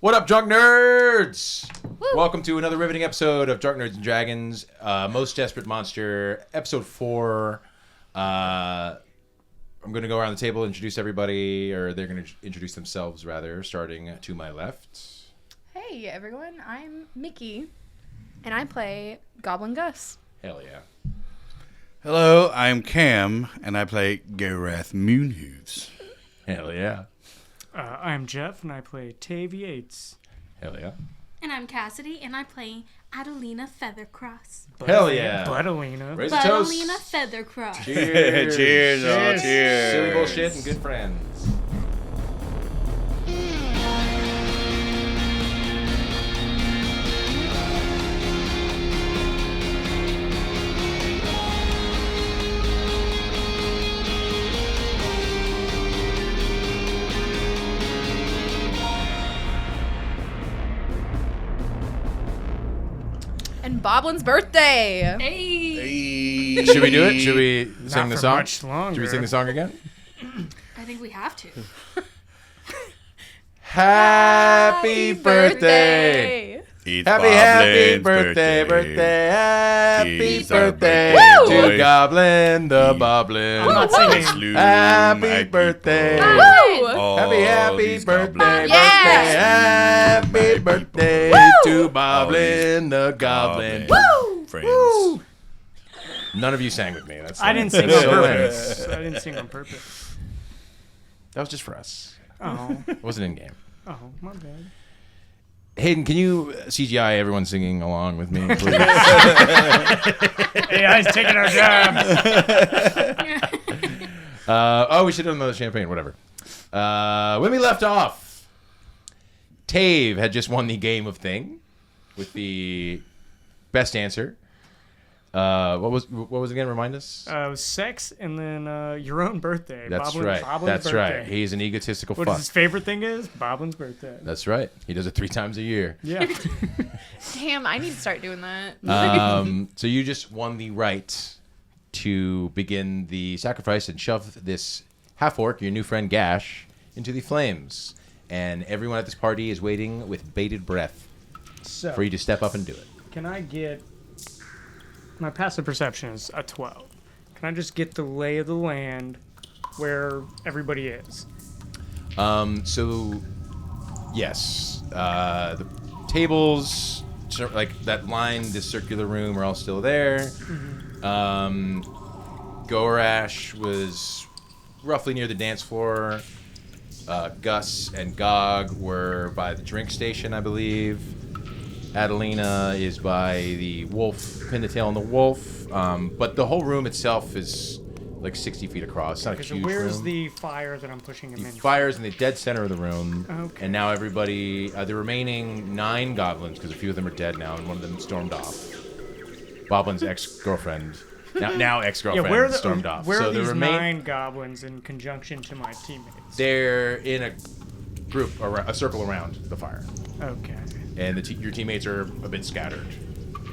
What up, drunk nerds? Woo. Welcome to another riveting episode of Drunk Nerds and Dragons, Most Desperate Monster, episode 4. I'm going to go around the table and introduce everybody, or they're going to introduce themselves, rather, starting to my left. Hey, everyone. I'm Mickey, and I play Goblin Gus. Hell yeah. Hello, I'm Cam, and I play Gorath Moonhooves. Hell yeah. I'm Geoff, and I play Tave Yates. Hell yeah. And I'm Cassidy, and I play Adalina Feathercross. Hell yeah. Adalina. Raise a toast. Adalina Feathercross. Cheers. Cheers, all Cheers. cheers. Silly bullshit and good friends. And Boblin's birthday. Hey. Should we do it? Should we sing Not the for song? much longer. Should we sing the song again? I think we have to. Happy birthday. It's Happy Boblin's birthday. Happy He's our birthday birthday to boy. Goblin the Boblin. I'm not singing. Slew Happy my birthday. people. Woo! All Happy these birthday, goblins. Yeah. Happy birthday Woo! to Boblin the Goblin. Woo! Friends. Woo! None of you sang with me. That's I didn't sing on so purpose. I didn't sing on purpose. That was just for us. Oh, It wasn't in game. oh, my bad. Hayden, can you CGI everyone singing along with me, please? Hey, I was taking our jobs. We should have another champagne, whatever. When we left off, Tave had just won the game of Thing with the best answer. What was it again? Remind us. Sex and then your own birthday. That's Boblin's right. That's birthday. right. He's an egotistical What fuck. his favorite thing is? Boblin's birthday. That's right. He does it 3 times a year. Yeah. Damn, I need to start doing that. So you just won the right to begin the sacrifice and shove this half-orc, your new friend Gash, into the flames. And everyone at this party is waiting with bated breath So, for you to step up and do it. can I get... My passive perception is a 12. Can I just get the lay of the land where everybody is? So, yes. The tables, like that line, this circular room, are all still there. Mm-hmm. Gorath was roughly near the dance floor. Gus and Gog were by the drink station, I believe. Adalina is by the wolf, pin the tail on the wolf. But the whole room itself is like 60 feet across. It's not a Okay, so huge where's room. the fire that I'm pushing him The in? fire's in the dead center of the room. Okay. And now everybody, the remaining 9 goblins, because a few of them are dead now, and one of them stormed off. Boblin's ex-girlfriend, now ex-girlfriend, Yeah, stormed off. Where so are the these remain- 9 goblins in conjunction to my teammates? They're in a group, a circle around the fire. Okay. And your teammates are a bit scattered.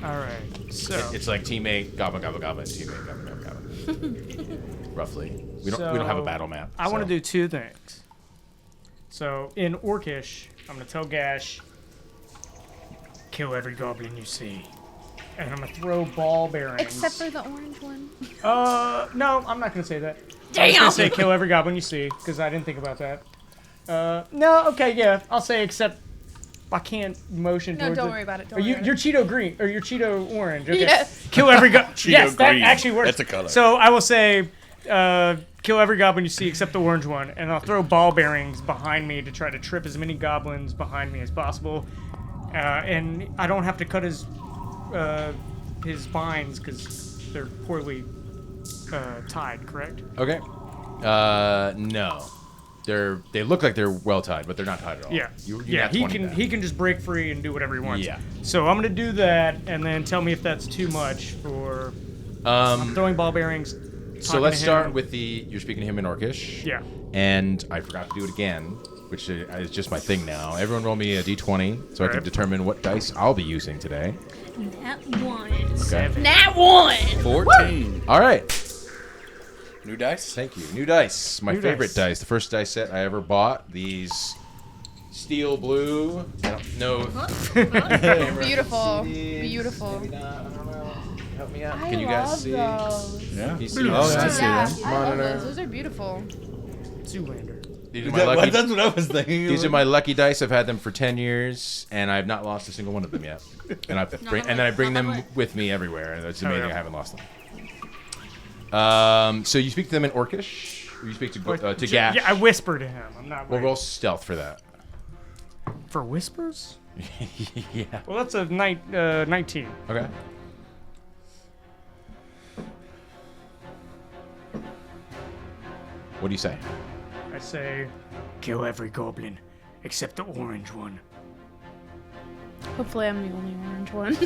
All right. So It's like teammate, goblin, goblin, goblin, teammate, goblin, goblin, goblin. Roughly. We don't have a battle map. I want to so. do 2 things. So in Orcish, I'm gonna tell Gash, kill every goblin you see, and I'm gonna throw ball bearings. Except for the orange one. No, I'm not gonna say that. I'm Damn! just gonna say kill every goblin you see, because I didn't think about that. No, okay, yeah, I'll say except I can't motion No, towards don't it. worry about it. Or you're Cheeto green, or you're Cheeto orange. Okay. Yes. Kill every goblin. Yes, that green. actually works. That's a color. So I will say, kill every goblin you see except the orange one, and I'll throw ball bearings behind me to try to trip as many goblins behind me as possible. And I don't have to cut his vines because they're poorly tied. Correct? Okay. No. They look like they're well tied, but they're not tied at all. Yeah. You Yeah. nat He 20 can that. he can just break free and do whatever he wants. Yeah. So I'm gonna do that, and then tell me if that's too much for. I'm throwing ball bearings. So talking let's to start him. with you're speaking to him in Orcish. Yeah. And I forgot to do it again, which is just my thing now. Everyone roll me a d20 so I can Alright. determine what dice I'll be using today. That one. Okay. That one. 14. All right. New dice? Thank you. New dice. My New favorite dice. dice. The first dice set I ever bought. These steel blue. I don't know. Beautiful. Beautiful. Maybe not. I don't know. Help me out. I Can you guys love see? those. Yeah. Can you see Oh, this? I see Yeah, them. I love Monitor. those. Those are beautiful. Zoolander. These are my lucky. That's what I was thinking. These are my lucky dice. I've had them for 10 years, and I've not lost a single one of them yet. And then I bring them with me everywhere, and it's amazing I haven't lost them. So you speak to them in Orcish, or you speak to Gash? Yeah, I whisper to him. I'm not. We'll roll stealth for that. For whispers? Yeah. Well, that's a 19. Okay. What do you say? I say, kill every goblin except the orange one. Hopefully, I'm the only orange one.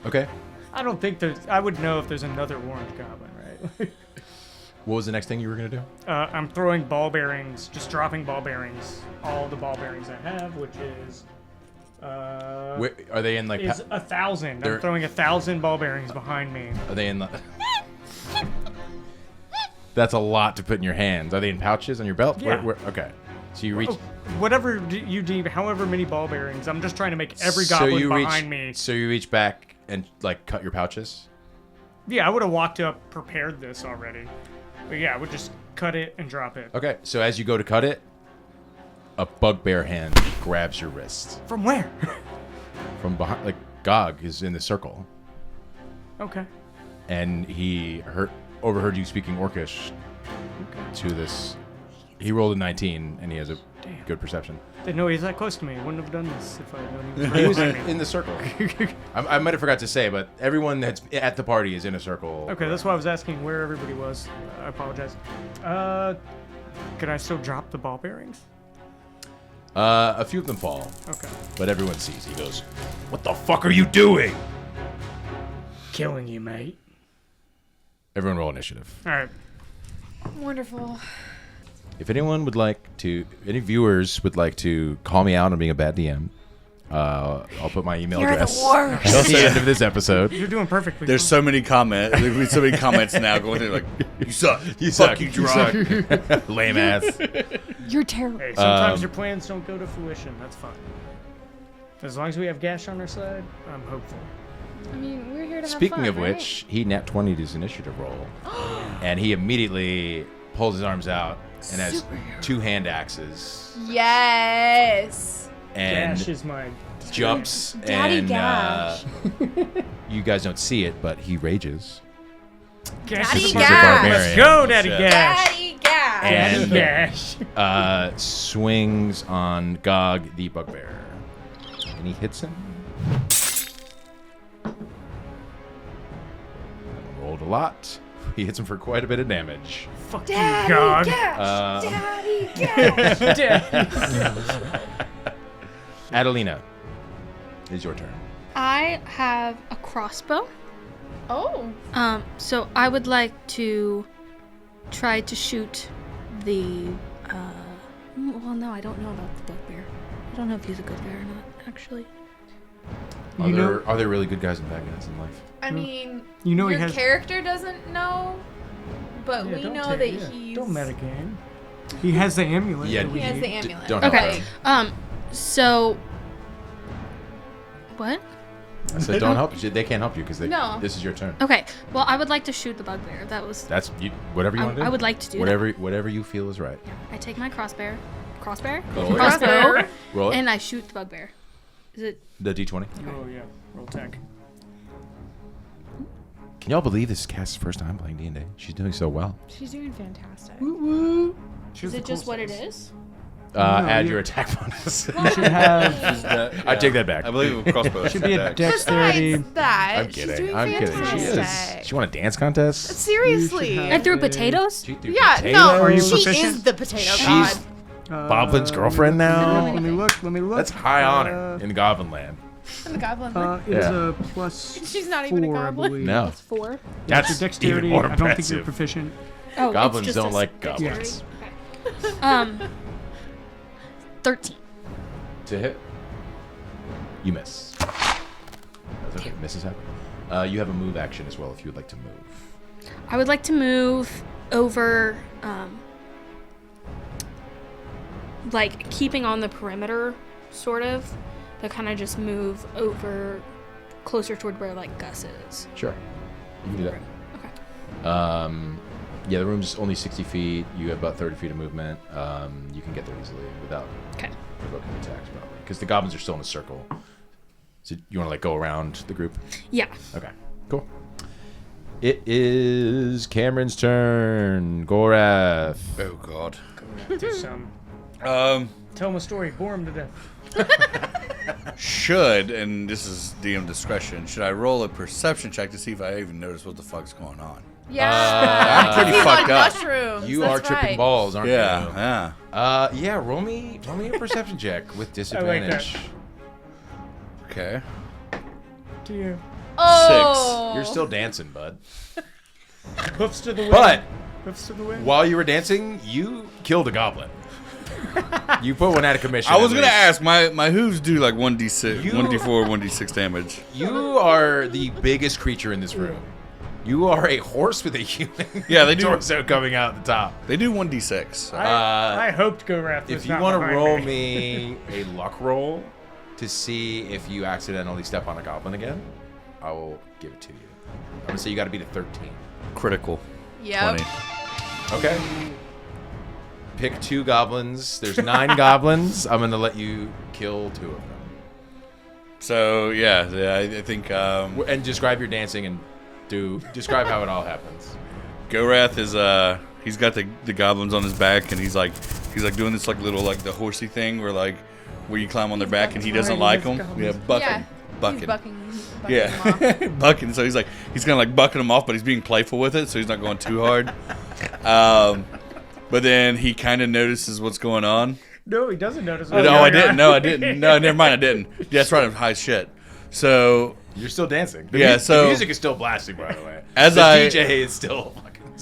Okay. I don't think there's. I would know if there's another orange goblin, right? What was the next thing you were gonna do? I'm throwing ball bearings, just dropping ball bearings. All the ball bearings I have, which is. Where, are they in like? Is 1,000. They're- I'm throwing 1,000 ball bearings behind me. Are they in the? That's a lot to put in your hands. Are they in pouches on your belt? Yeah. Okay. So you reach. Oh, whatever you deem, however many ball bearings. I'm just trying to make every so goblin you behind reach, me. So you reach back and like cut your pouches. Yeah, I would have walked up, prepared this already. But yeah, I would just cut it and drop it. Okay. So as you go to cut it, a bugbear hand grabs your wrist From where? from behind. Like Gog is in the circle, Okay. and he overheard you speaking Orcish to this. He rolled a 19, and he has a good perception. Didn't know he was that close to me. I wouldn't have done this if I had known he was He right was behind me. in the circle. I might have forgot to say, but everyone that's at the party is in a circle. Okay, that's why I was asking where everybody was. I apologize. Can I still drop the ball bearings? A few of them fall, Okay. but everyone sees. He goes, "What the fuck are you doing?" Killing you, mate. Everyone roll initiative. All right. Wonderful. If anyone would like to, any viewers would like to call me out on being a bad DM, I'll put my email address at the end of this episode. You're doing perfectly. There's so many comments. There's so many comments now going through like, you suck. You Fuck suck. you, You drunk. Lame ass. You're terrible. Hey, sometimes your plans don't go to fruition. That's fine. As long as we have Gash on our side, I'm hopeful. I mean, we're here to have Speaking fun, of right? which, he nat 20'd his initiative roll, and he immediately pulls his arms out and has two hand axes Yes. and Gash is my. jumps Daddy and Gash. you guys don't see it, but he rages. Gash Daddy is my. He's a Gash. barbarian. Let's go, Daddy Shit. Gash. Daddy Gash. Daddy And Gash. swings on Gog the bugbear, and he hits him. Rolled a lot. He hits him for quite a bit of damage. Fuck you, Daddy God. Gash. Daddy Gash. Adalina, it's your turn. I have a crossbow. Oh. So I would like to try to shoot the. Well, no, I don't know about the bugbear. I don't know if he's a good bear or not, actually. Are there really good guys and bad guys in life? I mean, You know he your has- character doesn't know, but we don't know take- that yeah, he's. Don't metagame. He has the amulet. Yeah, that we He has need. the amulet. don't help Okay. him. So. What? I said don't help you. They can't help you because No. this is your turn. Okay. Well, I would like to shoot the bugbear. That was. That's you, whatever you want to do. I would like to do whatever you feel is right. I take my crossbow, Roll it. crossbow, Roll it. and I shoot the bugbear. Is it? The D20. Oh yeah. Roll tech. Can y'all believe this is Cass's first time playing D&D? She's doing so well. She's doing fantastic. Is it just what it is? Add you- your attack bonus. You should have. I take that back. I believe a crossbow. Should be a dexterity. Besides that, I'm she's kidding. doing I'm kidding. She fantastic. is. She won a dance contest. Seriously. have- I threw a- potatoes. She threw Yeah, potatoes? no, Are you she proficient? is the potato She's god. Boblin's girlfriend now. Let me look. Let me look. That's high honor in Goblin land. I'm the goblin. It's Yeah. a plus. She's not even a 4, I goblin. believe. No, That's 4. that's Your dexterity. even more I don't think you're impressive. proficient. Oh, it's Goblins just don't a like dexterity? goblins. Okay. 13. To hit, you miss. That's okay. Misses happen. You have a move action as well if you would like to move. I would like to move over like keeping on the perimeter, sort of, but kind of just move over closer toward where like Gus is. Sure. You can do that. Okay. Yeah, the room's only 60 feet. You have about 30 feet of movement. You can get there easily without provoking attacks, probably. Because the goblins are still in a circle. So you want to, like, go around the group? Yeah. Okay, cool. It is Cameron's turn. Gorath. Oh, God. Do some. Tell him a story. Bore him to death. Should, and this is DM discretion, should I roll a perception check to see if I even notice what the fuck's going on? Yeah. I'm pretty He's fucked on up. mushrooms. You That's are tripping right. balls, aren't you? Yeah. Yeah, roll me a perception check with disadvantage. Okay. To you. Oh. You're still dancing, bud. Hoofs to the wind. But Hoofs to the wind. while you were dancing, you killed a goblin. You put one out of commission. I was at gonna least. ask, my hooves do like 1d6, You- 1d4, 1d6 damage. You are the biggest creature in this room. You are a horse with a human Yeah, they do. torso coming out the top. They do 1d6. I hoped Gorath was If you not want to behind roll me. me a luck roll to see if you accidentally step on a goblin again, I will give it to you. I'm gonna say you got to beat a 13. Critical. Yep. 20. Okay. Pick 2 goblins. There's 9 goblins. I'm gonna let you kill 2 of them. So yeah, I think And describe your dancing and describe how it all happens. Gorath is he's got the goblins on his back, and he's like doing this like little like the horsey thing where you climb on their back, and he doesn't like them. Yeah, bucking. Yeah. Bucking. He's bucking them Yeah, off. bucking. So he's kind of like bucking them off, but he's being playful with it, so he's not going too hard. But then he kind of notices what's going on. No, he doesn't notice. No, I didn't. No, I didn't. No, never mind. I didn't. Yeah, that's right. I'm high as shit. So You're still dancing. Yeah, so- the music is still blasting, by the way. As the I- DJ is still fucking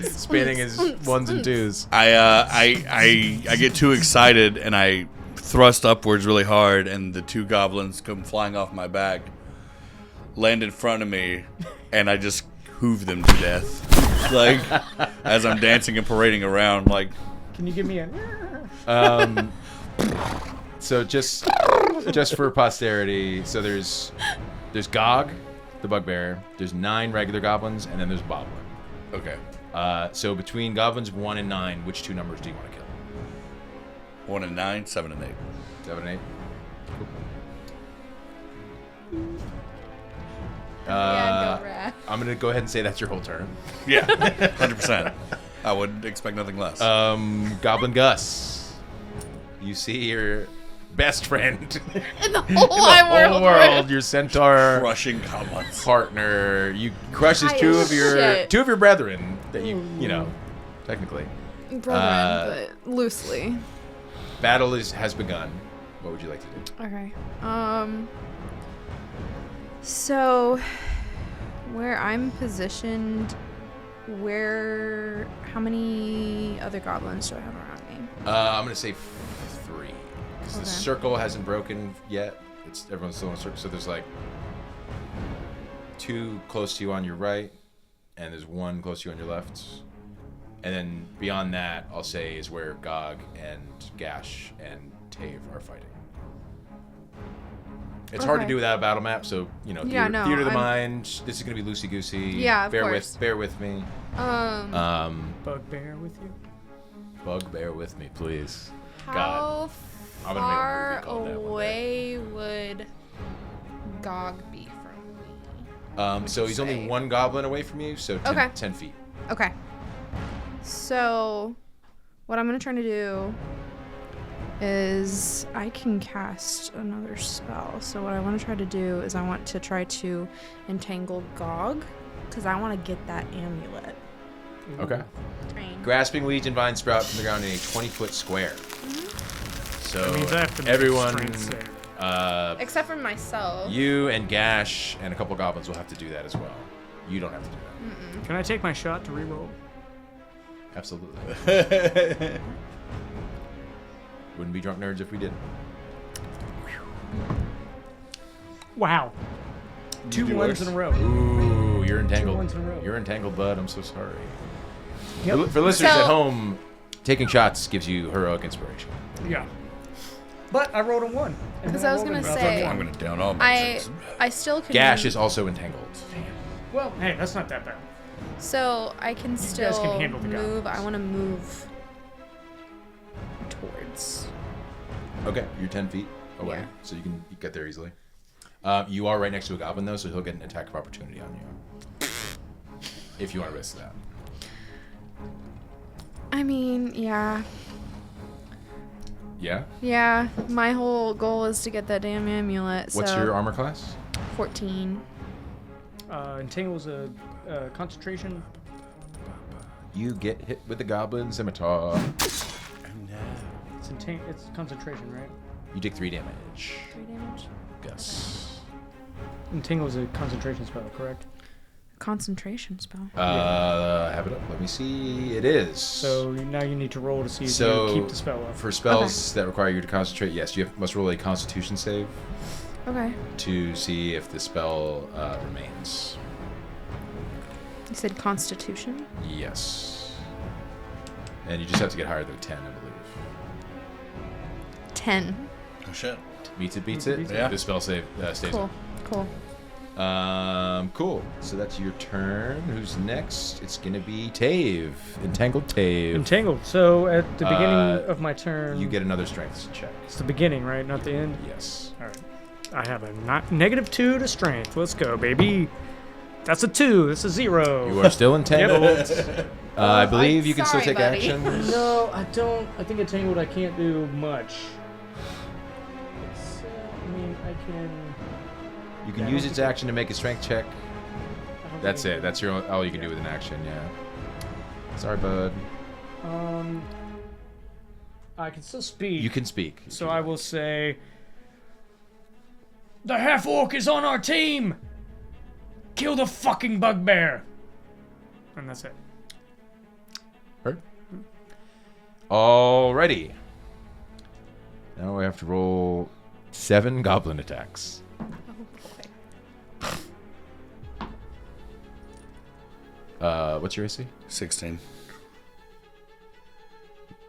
spinning his 1s and 2s. I get too excited and I thrust upwards really hard, and the 2 goblins come flying off my back, land in front of me, and I just hoove them to death. Like as I'm dancing and parading around, like. Can you give me a? So just for posterity, so there's Gog, the bugbear. There's 9 regular goblins, and then there's Boblin. Okay. So between goblins 1 and 9, which 2 numbers do you want to kill? 1 and 9, 7 and 8. 7 and 8. Yeah, Gorath. I'm gonna go ahead and say that's your whole turn. Yeah, 100%. I would expect nothing less. Goblin Gus, you see your best friend In the whole wide whole world, your centaur Crushing goblins. partner. You crushes High 2 as of your shit. brethren that you know technically. Brethren, but loosely. Battle has begun. What would you like to do? Okay. So, where I'm positioned, how many other goblins do I have around me? I'm gonna say 3 because the Okay. circle hasn't broken yet. Everyone's still in a circle, so there's like 2 close to you on your right, and there's 1 close to you on your left, and then beyond that, I'll say is where Gog and Gash and Tave are fighting. It's hard to Okay. do without a battle map, so Yeah, theater, no, theater of the I'm- mind. This is gonna be loosey goosey. Yeah, of bear course. bear with me. Bugbear with you. Bug, bear with me, please. How God. I'm gonna make a far movie called that one day. away would Gog be from me? So he's only say? 1 goblin away from you, so 10, Okay. 10 feet. Okay. So, what I'm gonna try to do is I can cast another spell. So what I want to try to do is I want to try to entangle Gog because I want to get that amulet. Okay. Grasping weeds and vines sprout from the ground in a 20-foot square. So That means I have to make a everyone, strength save. Except for myself. you and Gash and a couple goblins will have to do that as well. You don't have to do that. Can I take my shot to reroll? Absolutely. Wouldn't be drunk nerds if we didn't. Wow. 2 do 1s worse. in a row. Ooh, you're entangled. 1s in a row. You're entangled, bud. I'm so sorry. Yep. For listeners So- at home, taking shots gives you heroic inspiration. Yeah. But I rolled a 1. Because I was gonna say, I'm gonna down all my I still can. Gash is also entangled. Well, hey, that's not that bad. So I can still guys can handle the move. goblins. I want to move towards. Okay, you're 10 feet away, Yeah. so you can get there easily. You are right next to a goblin, though, so he'll get an attack of opportunity on you. If you want to risk that. I mean, yeah. Yeah? Yeah, my whole goal is to get that damn amulet. What's so your armor class? 14. Entangle's a concentration. You get hit with the goblin scimitar. It's concentration, right? You take 3 damage. 3 damage. Gus. Entangle's a concentration spell, correct? Concentration spell. Have it up. Let me see. It is. So now you need to roll to see if So, you keep the spell up. For spells that require you to concentrate, yes, you must roll a Constitution save Okay. to see if the spell remains. You said Constitution? Yes. And you just have to get higher than 10, I believe. 10. Oh shit. Beats it. Yeah. The spell save stays Cool. Cool. up. Cool. So that's your turn. Who's next? It's gonna be Tave. Entangled Tave. Entangled. So at the beginning of my turn, You get another strength check. it's the beginning, right? Not the end. Yes. All right. I have a -2 to strength. Let's go, baby. That's a 2. That's a 0. You are still entangled. I believe you can still sorry, take buddy. actions. No, I don't. I think entangled. I can't do much. I mean, I can. You can use its action to make a strength check. I don't That's think it. That's all you can do with an action. Yeah. Sorry, bud. I can still speak. You can speak. So I will say, the half orc is on our team. Kill the fucking bugbear. And that's it. Heard? Alrighty. Now we have to roll 7 goblin attacks. What's your AC? 16.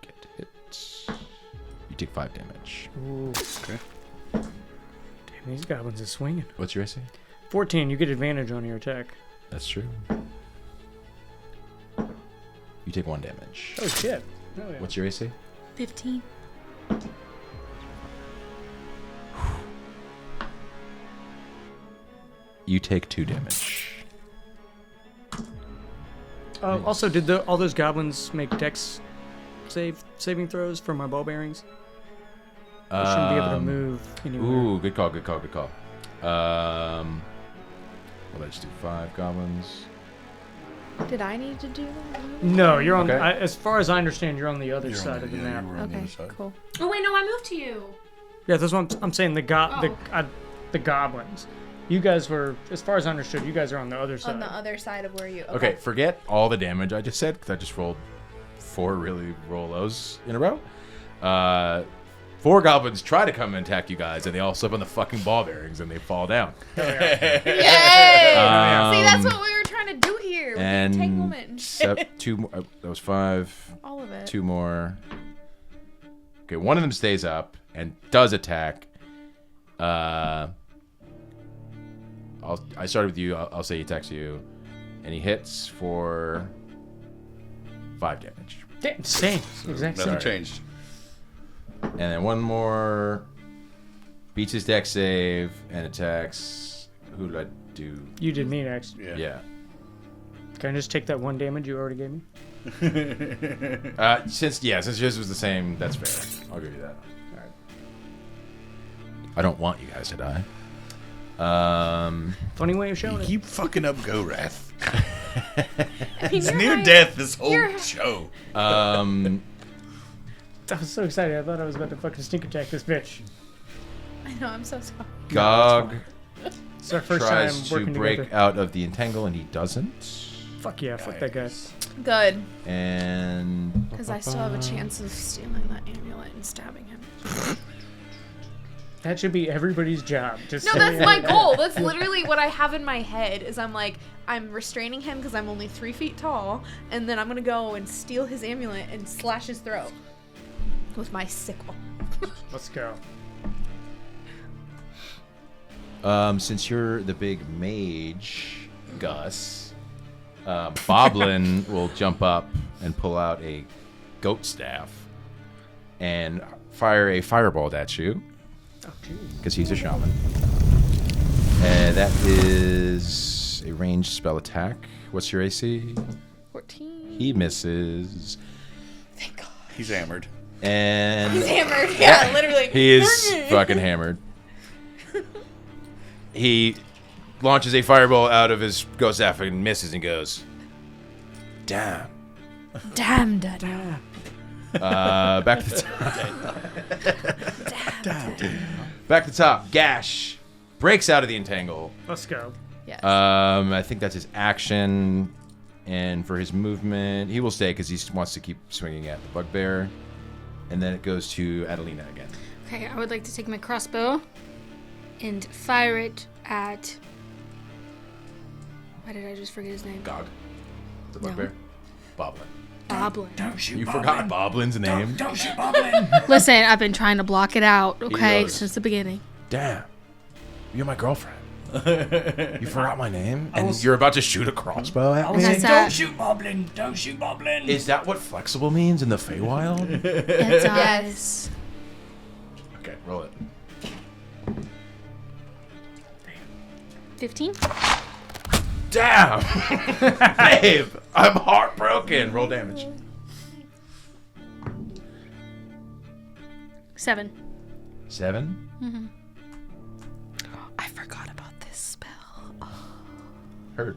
Get hit. You take 5 damage. Ooh. Okay. Damn, these goblins are swinging. What's your AC? 14. You get advantage on your attack. That's true. You take 1 damage. Oh shit. Oh, yeah. What's your AC? 15. You take 2 damage. Also, did all those goblins make dex saving throws for my ball bearings? I shouldn't be able to move anywhere. Ooh, good call. Well, let's do 5 goblins. Did I need to do that? No, you're on. Okay. As far as I understand, you're on the other side of the map. Okay, cool. Oh wait, no, I moved to you. Yeah, that's what I'm saying. The goblins. You guys were, as far as I understood, you guys are on the other side. On the other side of where you. Okay, forget all the damage I just said, because I just rolled 4 really lows in a row. 4 goblins try to come and attack you guys, and they all slip on the fucking ball bearings, and they fall down. Yay! See, that's what we were trying to do here. With And entanglement. 2 more. That was 5. All of it. 2 more. Okay, one of them stays up and does attack. I started with you. I'll say he attacks you, and he hits for 5 damage. Damn, same. Exactly. Nothing changed. And then one more beats his dex save and attacks. Who did I do? You did me next. Yeah. Can I just take that 1 damage you already gave me? Since yours was the same, that's fair. I'll give you that. All right. I don't want you guys to die. Funny way of showing You it. keep fucking up Gorath. I mean, It's you're near right. death this whole You're- show. I was so excited. I thought I was about to fucking sneak attack this bitch. I know. I'm so sorry. Gog It's our first tries time to working break together. out of the entangle, and he doesn't. Fuck yeah, fuck that guy. Good, And because I still have a chance of stealing that amulet and stabbing him. That should be everybody's job. Just No, that's my goal. That's literally what I have in my head. Is I'm restraining him because I'm only 3 feet tall, and then I'm gonna go and steal his amulet and slash his throat with my sickle. Let's go. Since you're the big mage, Gus, Boblin will jump up and pull out a goat staff and fire a firebolt at you. Oh, geez. Because he's a shaman. And that is a ranged spell attack. What's your AC? 14. He misses. Thank God. He's hammered. And He's hammered. Yeah, literally. he is fucking hammered. He launches a fireball out of his ghost staff and misses and goes, damn. Damn, Dad. Back to the top. Back to the top. Gash breaks out of the entangle. Let's go. Yes. I think that's his action. And for his movement, he will stay because he wants to keep swinging at the bugbear. And then it goes to Adalina again. Okay, I would like to take my crossbow and fire it at... Why did I just forget his name? Gog. The No. bugbear? Boblin. Boblin. Don't shoot You Boblin. forgot Boblin's name? Don't shoot Boblin. Listen, I've been trying to block it out, okay, knows. since the beginning. Damn. You're my girlfriend. You forgot my name? And you're about to shoot a crossbow at me? That's Don't that. shoot Boblin. Don't shoot Boblin. Is that what flexible means in the Feywild? It Yes. does. Okay, roll it. 15? Damn! Dave, I'm heartbroken. Roll damage. 7. 7? Mm-hmm. I forgot about this spell. Heard.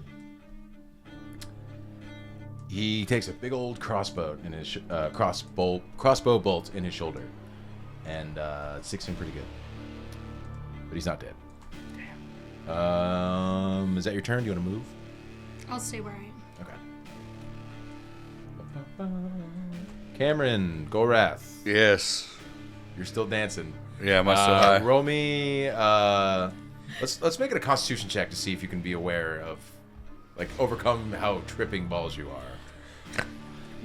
He takes a big old crossbow in his crossbow bolt in his shoulder, and it sticks him pretty good. But he's not dead. Damn. Is that your turn? Do you want to move? I'll stay where I am. Okay. Cameron, Gorath, Yes. you're still dancing. Yeah, am I still high? Roll me. Let's make it a Constitution check to see if you can be aware of, like, overcome how tripping balls you are.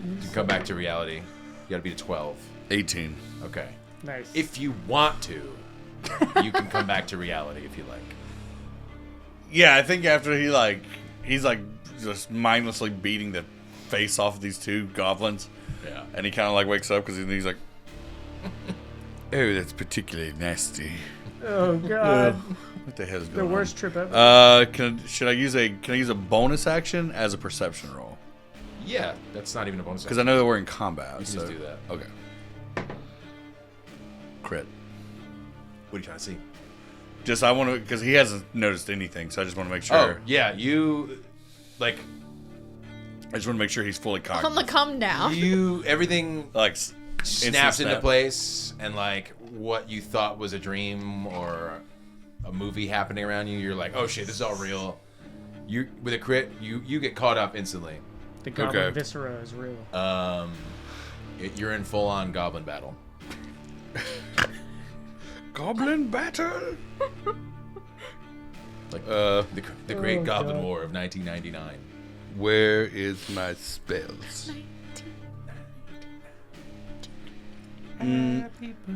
You can come back to reality. You gotta beat a 12. 18. Okay. Nice. If you want to, you can come back to reality if you like. Yeah, I think after he's just mindlessly beating the face off of these two goblins, Yeah. and he kind of like wakes up because he's like, "Oh, that's particularly nasty. Oh God. What the hell is The going worst trip ever. Can I use a bonus action as a perception roll? Yeah, that's not even a bonus. Because I know that we're in combat. You can so just do that. Okay. Crit. What are you trying to see? Just I want to because he hasn't noticed anything, so I just want to make sure. Oh, yeah, you, like, I just want to make sure he's fully On cognizant. the come down. everything Like snaps into snap. place, and like what you thought was a dream or a movie happening around you, you're like, oh shit, this is all real. You with a crit, you get caught up instantly. The goblin okay. viscera is real. You're in full on goblin battle. Goblin battle. Like the Great Oh, Goblin God. War of 1999. Where is my spells?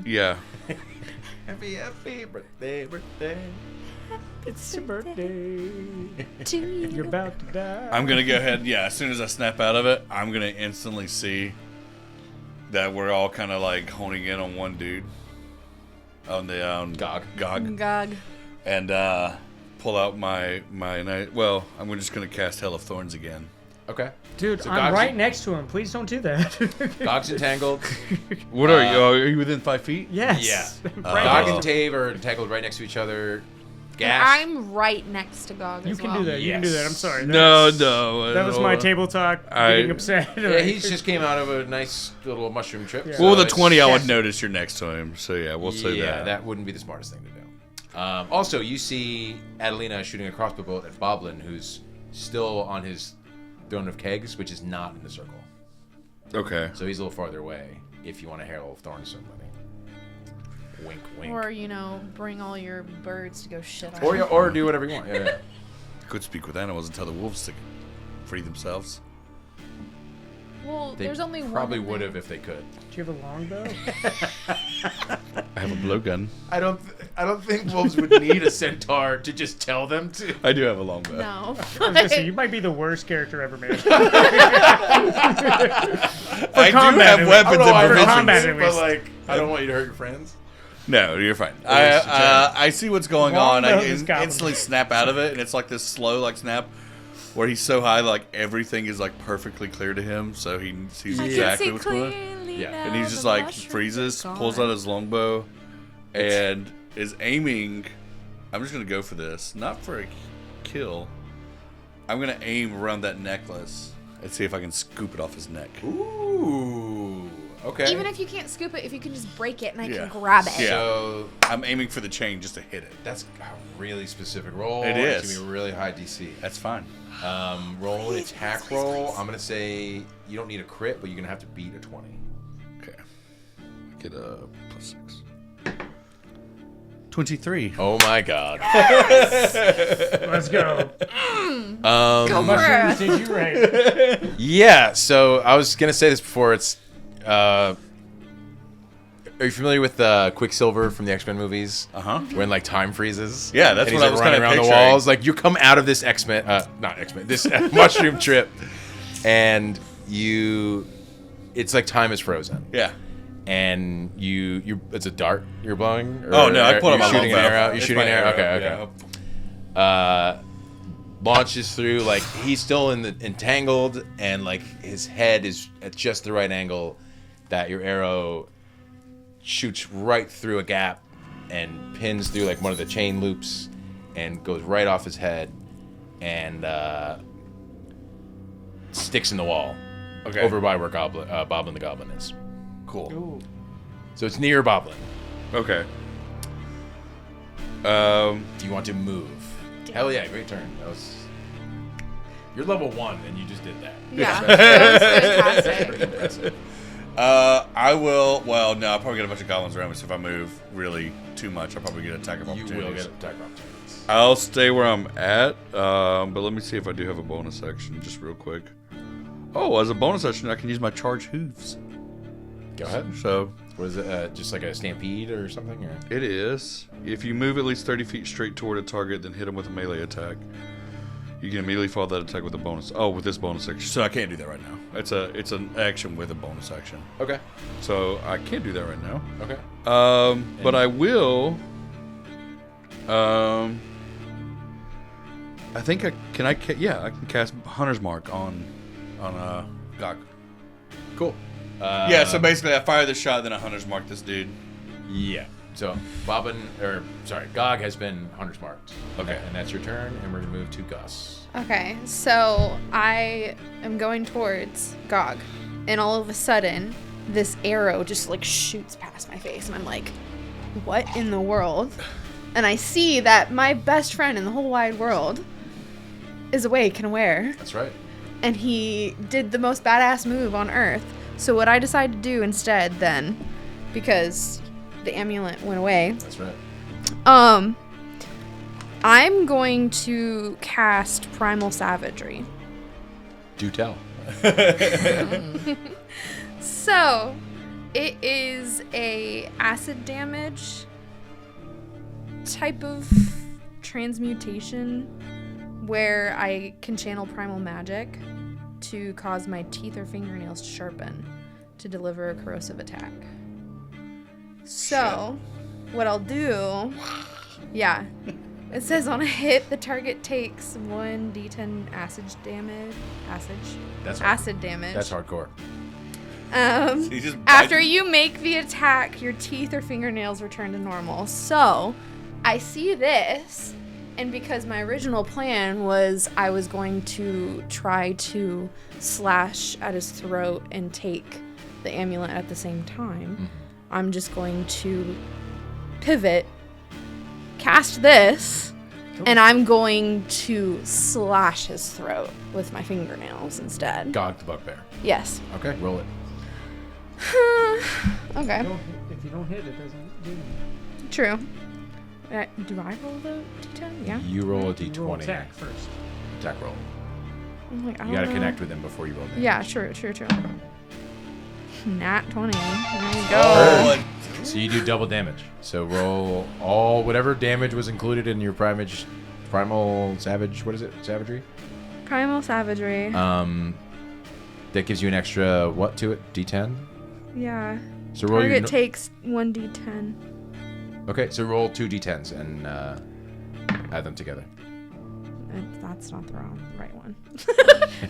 Yeah. Happy birthday. It's your birthday. To you. You're about to die. I'm gonna go ahead. Yeah, as soon as I snap out of it, I'm gonna instantly see that we're all kind of like honing in on one dude, on the Gog. Gog. and pull out my well, I'm just gonna cast Hell of Thorns again. Okay. Dude, So I'm Gog's- right next to him. Please don't do that. Gog's entangled. What are you? Are you within 5 feet? Yes. Yeah. Right Gog next and to- Tave are entangled right next to each other. And Gash. I'm right next to Gog You as can well. do that. You can do that. I'm sorry. No, That's- no. That was my table talk. Getting upset. Yeah, he just came out of a nice little mushroom trip. Yeah. so Well, with a it's- 20, I would notice you're next to him. So yeah, we'll say Yeah, that. that wouldn't be the smartest thing to do. Also, you see Adalina shooting a crossbow bolt at Boblin, who's still on his throne of kegs, which is not in the circle. Okay. So he's a little farther away if you want to Herald of Thorns somebody. Wink, wink. Or, bring all your birds to go shit on Or do whatever you want. Yeah. Could speak with animals and tell the wolves to free themselves. Well, They there's only one. probably in would there. have if they could. Do you have a longbow? I have a blowgun. I don't think wolves would need a centaur to just tell them to. I do have a longbow. No. I was gonna say, you might be the worst character ever made. I do combat, have at least. weapons I don't know why and you're combat, provisions. at but least. I don't want you to hurt your friends. No, you're fine. least you I see what's going on. I Longbow is goblin. instantly snap out of it, and it's like this slow snap where he's so high, like everything is like perfectly clear to him, so he sees I exactly can what's see going on. clearly Yeah. now And he's just the like mushrooms freezes, are pulls gone. out his longbow, and is aiming. I'm just gonna go for this, not for a kill. I'm gonna aim around that necklace and see if I can scoop it off his neck. Ooh. Okay. Even if you can't scoop it, if you can just break it and I Yeah. can grab it. Yeah. So I'm aiming for the chain just to hit it. that's a really specific roll. It It's is. gonna be a really high DC. That's fine. Roll an attack roll. I'm gonna say you don't need a crit, but you're gonna have to beat a 20. Okay. I get a +6. 23. Oh my god. Let's go. Go for Mushrooms it. did you right. Yeah. So I was gonna say this before. It's. Are you familiar with Quicksilver from the X-Men movies? Uh-huh. When like time freezes. Yeah, that's and he's, what I like, was running kinda around the picturing. walls. Like you come out of this X-Men, not X-Men, this mushroom trip, and it's like time is frozen. Yeah. And it's a dart you're blowing. Oh, no, I pulled out you're my shooting an longbow. arrow. You're It's shooting my an arrow. arrow, Okay. yeah. Launches through, like he's still entangled, and like his head is at just the right angle that your arrow shoots right through a gap and pins through like one of the chain loops and goes right off his head and sticks in the wall. Okay. Over by where Boblin the Goblin is. Cool. Ooh. So it's near Boblin. Okay. Do you want to move? Hell yeah, great turn. You're level 1 and you just did that. Yeah. That was fantastic. Pretty impressive. I will. Well, no, I'll probably get a bunch of goblins around me. So if I move really too much, I'll probably get an attack of You opportunities. will get attack opportunities. I'll stay where I'm at. But let me see if I do have a bonus action, just real quick. Oh, as a bonus action, I can use my charge hooves. Go ahead. So What is it? Just like a stampede or something? Or? it is. If you move at least 30 feet straight toward a target, then hit him with a melee attack. You can immediately follow that attack with a bonus. Oh, with this bonus action. So I can't do that right now. It's an action with a bonus action. Okay. So I can't do that right now. Okay. But I will. I think I can. Yeah, I can cast Hunter's Mark on Gog. Cool. Yeah. So basically, I fire the shot, then I Hunter's Mark this dude. Yeah. So Gog has been Hunter's marked. Okay. And that's your turn, and we're gonna move to Gus. Okay, so I am going towards Gog, and all of a sudden, this arrow just like shoots past my face, and I'm like, what in the world? And I see that my best friend in the whole wide world is awake and aware, That's right. and he did the most badass move on Earth. So what I decide to do instead then, because the amulet went away, That's right. I'm going to cast Primal Savagery. Do tell. So, it is a acid damage type of transmutation where I can channel primal magic to cause my teeth or fingernails to sharpen to deliver a corrosive attack. So, what I'll do, yeah, it says on a hit, the target takes 1d10 acid damage. That's Acid damage. That's hardcore. He just After bites- you make the attack, your teeth or fingernails return to normal. So, I see this, and because my original plan was I was going to try to slash at his throat and take the amulet at the same time, I'm just going to pivot, cast this, and I'm going to slash his throat with my fingernails instead. Gog the bugbear. Yes. Okay, roll it. Okay. If you don't hit, it doesn't do anything. True. Do I roll the d10? Yeah. You roll a Roll d20. attack first. Attack roll. I'm like, I You don't gotta know. connect with him before you roll damage. Yeah, true. Nat 20. There you go. Oh, So you do double damage. So roll whatever damage was included in your primal savage. What is it? Savagery. Primal savagery. That gives you an extra what to it? D10. Yeah. So roll Target your. takes 1d10. Okay, so roll 2 d10s and add them together. That's not the right one.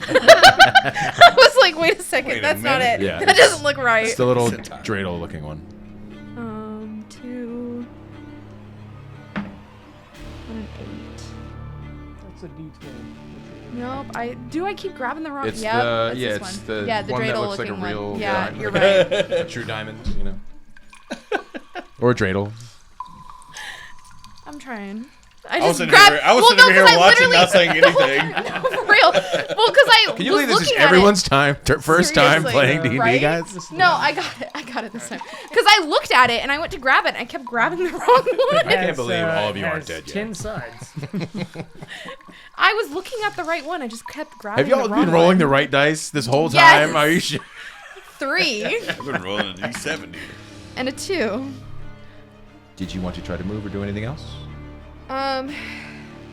I was like, wait a second, Wait a that's not minute. it. Yeah, That doesn't look right. It's the little Centaur. dreidel looking one. 2 and an 8. That's a D12. Nope. I keep grabbing the wrong? It's yep, the it's yeah, this it's one. the yeah, the one that dreidel looks like a looking real one. Yeah, diamond. you're right. A true diamond, you know. Or a dreidel. I'm trying. I was sitting here watching, not saying anything. No, for real. Well, because I Can you was believe this is looking at everyone's it. first time Seriously, playing D&D, right? guys? No, I got it this time. Because I looked at it and I went to grab it and I kept grabbing the wrong one. I can't believe all of you aren't has dead yet. 10 sides. I was looking at the right one. I just kept grabbing Have y'all the wrong been rolling one. the right dice this whole Yes. time? Are you sure? 3 I've been rolling a D70. and a 2. Did you want to try to move or do anything else?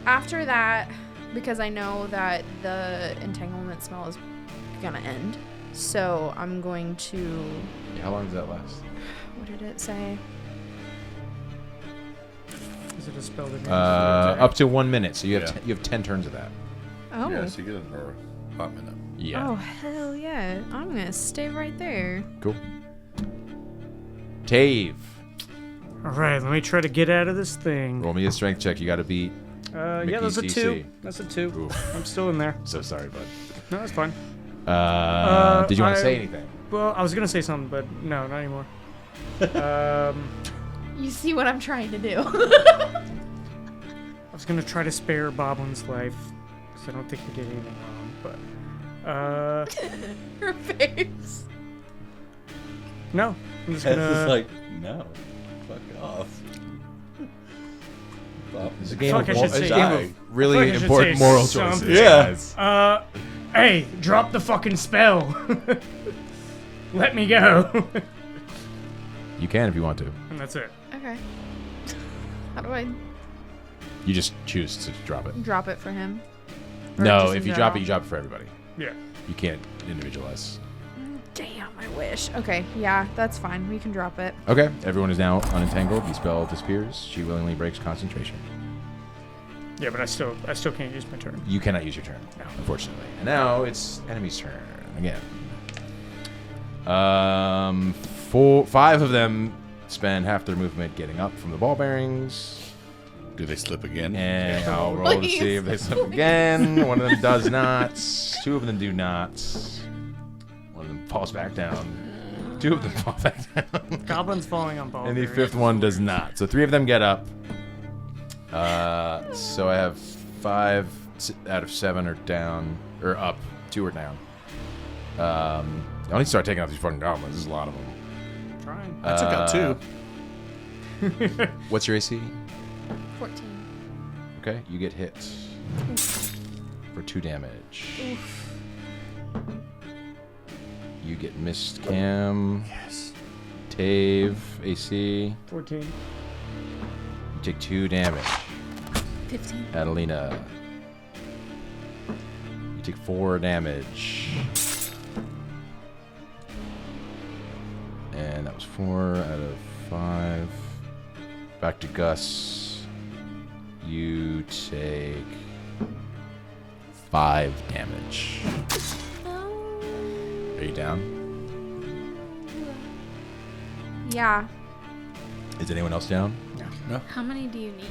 After that, because I know that the entanglement spell is gonna end, so I'm going to. Yeah, how long does that last? What did it say? Is it a spell that Up to 1 minute. So you have Yeah. you have 10 turns of that. Oh. Yeah, so you get another 5 minutes. Yeah. Oh hell yeah! I'm gonna stay right there. Cool. Tave. All right, let me try to get out of this thing. Roll me a strength check. You got to beat. Yeah, that's a Mickey's 2. DC. That's a 2. Oof. I'm still in there. So sorry, bud. No, that's fine. Did you want to I- say anything? Well, I was gonna say something, but no, not anymore. You see what I'm trying to do? I was gonna try to spare Boblin's life because I don't think he did anything wrong. But Her face. no, I'm just gonna. no. Fuck off. It's a game Fuck, of, I should say- it's a game of really I should important say moral something. choices. Yeah. guys. Hey, drop the fucking spell. Let me go. You can if you want to. And that's it. Okay. How do I You just choose to drop it. drop it for him? Or No, just if in you drop it, general? you drop it for everybody. Yeah. You can't individualize. Damn, I wish. Okay, yeah, that's fine. We can drop it. Okay, everyone is now unentangled. The spell disappears. She willingly breaks concentration. Yeah, but I still can't use my turn. You cannot use your turn, unfortunately. And now it's enemy's turn again. 5 of them spend half their movement getting up from the ball bearings. Do they slip again? And I'll roll to see if they slip again. One of them does not. 2 of them do not. One of them falls back down. 2 of them fall back down. Goblin's falling on ball. And the bearings. 5th one does not. So 3 of them get up. So I have 5 out of 7 are down, or up. 2 are down. I need to start taking out these fucking goblins. There's a lot of them. Trying. I took out 2. What's your AC? 14. Okay, you get hit for 2 damage. You get missed, Cam. Yes. Tave, AC. 14. You take 2 damage. 15. Adalina. You take 4 damage. And that was 4 out of 5. Back to Gus. You take 5 damage. Are you down? Yeah. Is anyone else down? How many do you need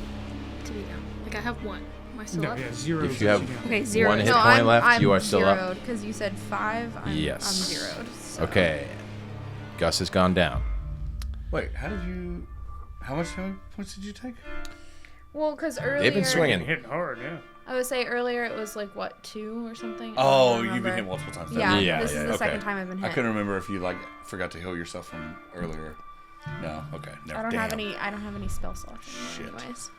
to be down? Like, I have 1. Am I still No, up? yeah, 0. If you have Okay, 0. one hit No, point left, I'm you are still up. zeroed because you said 5. I'm Yes. zeroed. So. Okay. Gus has gone down. Wait, how much points did you take? Well, because earlier. They've been swinging. Hitting hard, yeah. I would say earlier it was like, what, 2 or something? I Oh, don't you've been hit remember. multiple times. Yeah, Yeah, this yeah, is the okay. second time I've been hit. I couldn't remember if you forgot to heal yourself from earlier. No. Okay. No. I don't damn. have any. I don't have any spell slots anymore, Shit. anyways.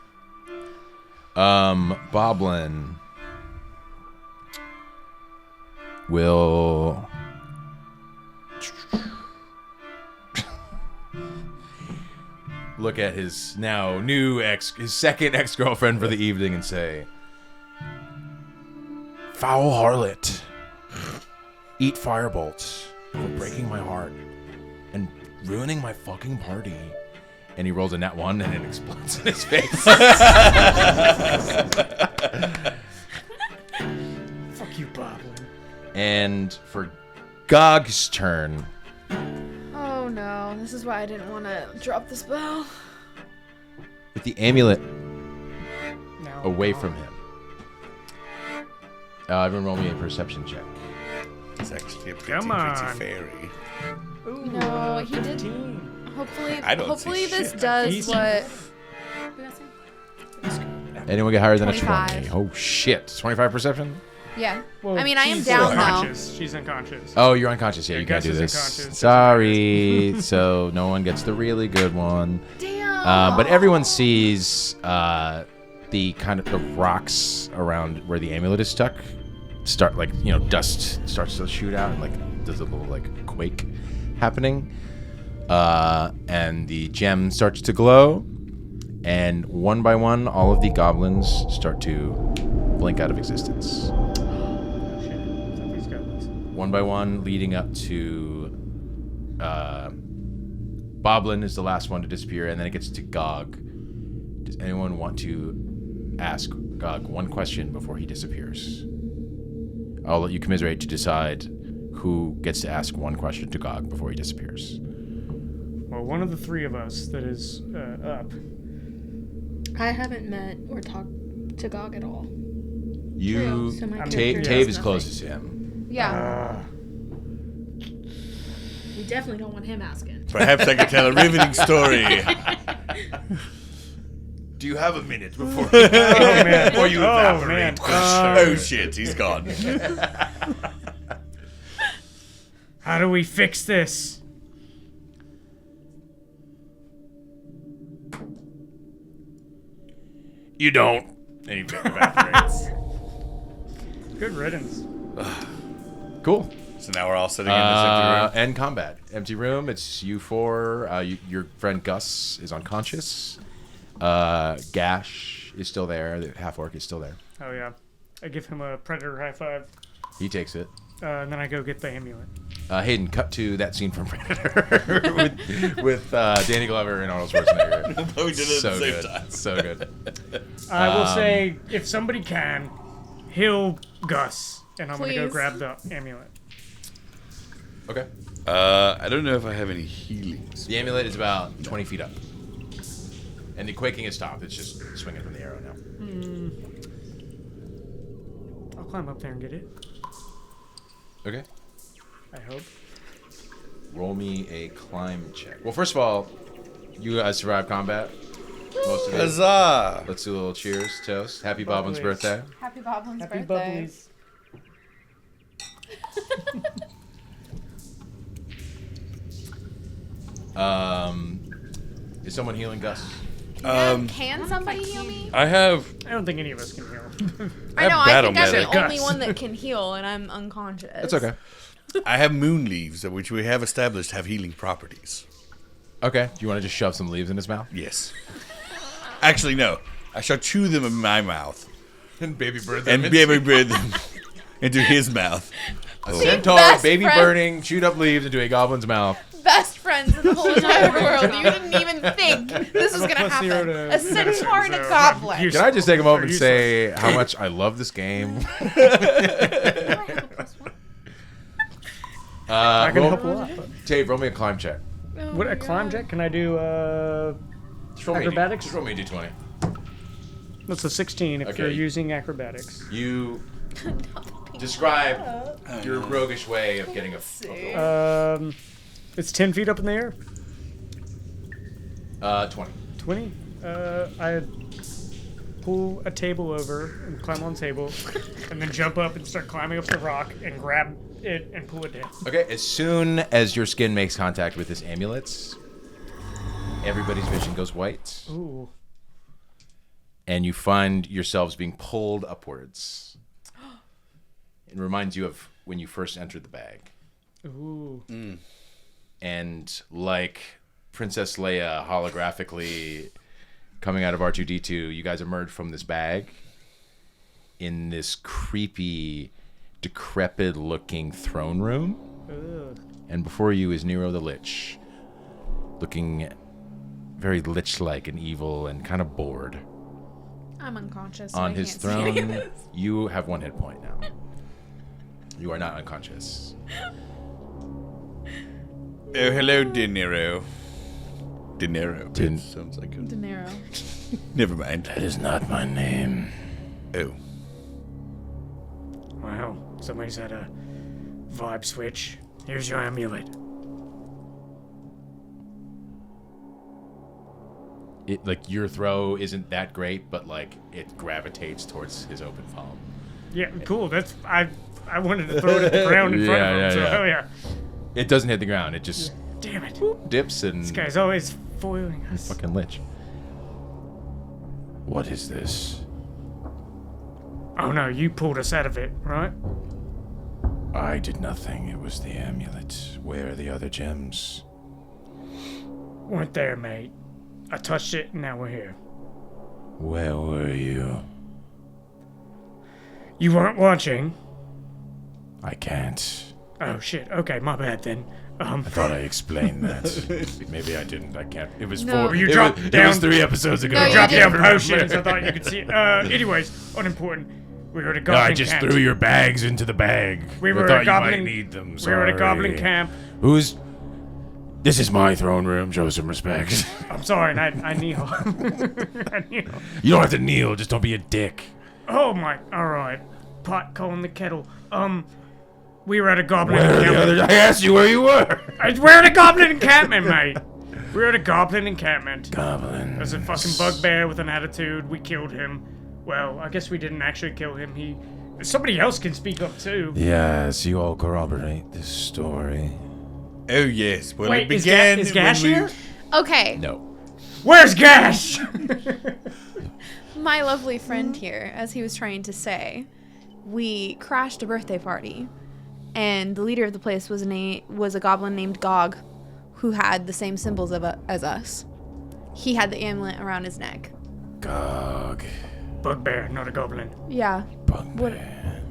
Boblin will look at his now new his second ex-girlfriend for the evening and say, "Foul harlot, eat firebolts for breaking my heart and ruining my fucking party." And he rolls a nat 1 and it explodes in his face. Fuck you, Boblin. And for Gog's turn, Oh no! This is why I didn't want to drop the spell. with the amulet Now, away from him, everyone roll me a perception check. It's actually a pretty, Come on. pretty fairy. Ooh, No, he did. 15. Hopefully, I don't hopefully see this shit. does He's- what. Anyone get higher than a 25. 20? Oh shit! 25 perception? Yeah. Well, I mean, I am she's down though. unconscious. She's unconscious. Oh, you're unconscious. Yeah, Yeah, you can't Gus do is this. unconscious. Sorry. So no one gets the really good one. Damn. But everyone sees the kind of the rocks around where the amulet is stuck start, like, you know, dust starts to shoot out and like there's a little like quake happening. And the gem starts to glow, and one by one, all of the goblins start to blink out of existence. Shit. Is that these goblins? One by one, leading up to Boblin is the last one to disappear, and then it gets to Gog. Does anyone want to ask Gog one question before he disappears? I'll let you commiserate to decide who gets to ask one question to Gog before he disappears. Well, one of the three of us that is up. I haven't met or talked to Gog at all. You, So my I'm character Tave does is nothing. closest to him. Yeah. We definitely don't want him asking. Perhaps I could tell a riveting story. Do you have a minute before? Oh man. Before you Oh evaporate. man. Oh shit, he's gone. How do we fix this? You don't. And he evaporates. Good riddance. Cool. So now we're all sitting in this empty room. And combat. Empty room. It's you four. Your friend Gus is unconscious. Gash is still there. The half orc is still there. Oh yeah. I give him a predator high five, He takes it. and then I go get the amulet. Hayden, cut to that scene from Predator with Danny Glover and Arnold Schwarzenegger. We did it at So the same good. time. So good. I will say, if somebody can, heal Gus, and I'm gonna go Please. grab the amulet. Okay. I don't know if I have any healings. The amulet is about 20 feet up. And the quaking has stopped. It's just swinging from the arrow now. I'll climb up there and get it. Okay. I hope. Roll me a climb check. Well, first of all, you guys survived combat. Most of it. Huzzah! Let's do a little cheers, toast. Happy Boblin's Bubblies. birthday. Happy Boblin's Happy birthday. Bubblies. Is someone healing Gus? Can somebody heal me? I have. I don't think any of us can heal. I know. I battle think I'm medic. the only Gus. one that can heal, and I'm unconscious. That's okay. I have moon leaves, which we have established have healing properties. Okay. Do you want to just shove some leaves in his mouth? Yes. Actually, no. I shall chew them in my mouth And baby bird and baby breathe them into his mouth. A centaur, Best baby friend. burning, chewed up leaves into a goblin's mouth. Best friends in the whole entire world. You didn't even think this was I'm a gonna +0 happen. to A centaur and a medicine, so goblin. I'm Can I just take a moment and Useless. say how much I love this game? I can roll- help a lot. Tave, roll me a climb check. What a climb check? Can I do Just roll me a D- Acrobatics? Just roll me a d20. That's a 16 if Okay. you're using acrobatics. You describe your roguish way of getting a It's 10 feet up in the air. 20. 20. I pull a table over and climb on the table, and then jump up and start climbing up the rock and grab it and pull it down. Okay, as soon as your skin makes contact with this amulet, everybody's vision goes white. Ooh. And you find yourselves being pulled upwards. It reminds you of when you first entered the bag. Ooh. And like Princess Leia holographically coming out of R2-D2, you guys emerge from this bag in this creepy, decrepit-looking throne room. Ugh. And before you is Nero the Lich, looking very lich-like and evil and kind of bored. I'm unconscious. So On I his can't see any of throne, this. you have 1 hit point now. You are not unconscious. Oh, hello, De Niro. De Niro. Din- It sounds like a... De Niro. Never mind. That is not my name. Oh. Wow. Somebody's had a vibe switch. Here's your amulet. It, like, your throw isn't that great, but like it gravitates towards his open palm. Yeah, cool. That's I wanted to throw it at the ground in front of him. Yeah, So yeah. hell yeah. It doesn't hit the ground. It just Damn it. dips and This guy's always foiling us. fucking lich. What is this? Oh no, you pulled us out of it, right? I did nothing. It was the amulet. Where are the other gems? Weren't there, mate. I touched it and now we're here. Where were you? You weren't watching? I can't. Oh shit. Okay, my bad then. I thought I explained that. Maybe I didn't. I can't. It was No. four. You it dropped was, It down- was 3 episodes ago. No, you Drop didn't. down potions. I thought you could see it. Anyways, unimportant. We were at a No, goblin I just camp. threw your bags into the bag. We I were thought at a goblin. You might need them. We were at a goblin Sorry. camp. Who's? This is my throne room. Show some respect. I'm sorry, and I kneel. I kneel. You don't have to kneel. Just don't be a dick. Oh my. All right. Pot calling the kettle. We were at a goblin Where are the encampment. others? I asked you where you were. We're at a goblin encampment, mate. We're at a goblin encampment. Goblin. There's a fucking bugbear with an attitude. We killed him. Well, I guess we didn't actually kill him. Somebody else can speak up too. Yes, you all corroborate this story. Oh, yes. Well, Wait, it is began Gash when we... here? Okay, No. Where's Gash? my lovely friend here, as he was trying to say, we crashed a birthday party, and the leader of the place was a goblin named Gog, who had the same symbols as us. He had the amulet around his neck. Gog. Bugbear, not a goblin. Yeah. Bugbear.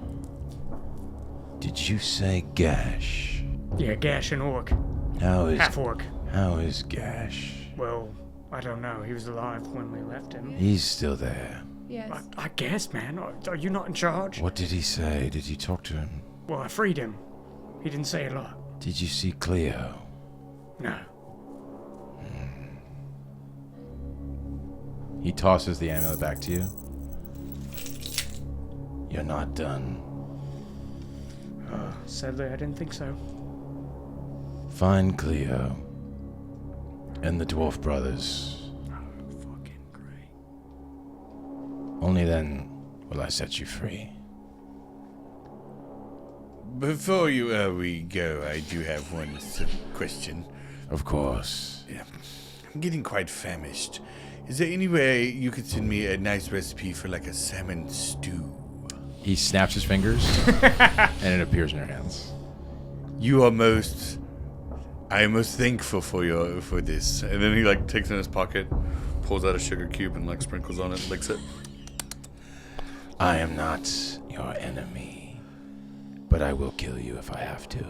Did you say Gash? Yeah, Gash and Orc. Half Orc. How is Gash? Well, I don't know. He was alive when we left him. He's still there. Yes. I guess, man. Are you not in charge? What did he say? Did you talk to him? Well, I freed him. He didn't say a lot. Did you see Cleo? No. He tosses the amulet back to you. You're not done. Sadly, I didn't think so. Find Cleo and the dwarf brothers. Fucking great. Only then will I set you free. Before we go, I do have one question. Of course. Yeah. I'm getting quite famished. Is there any way you could send me a nice recipe for like a salmon stew? He snaps his fingers and it appears in your hands. I am most thankful for this. And then he like takes it in his pocket, pulls out a sugar cube and like sprinkles on it, licks it. I am not your enemy, but I will kill you if I have to.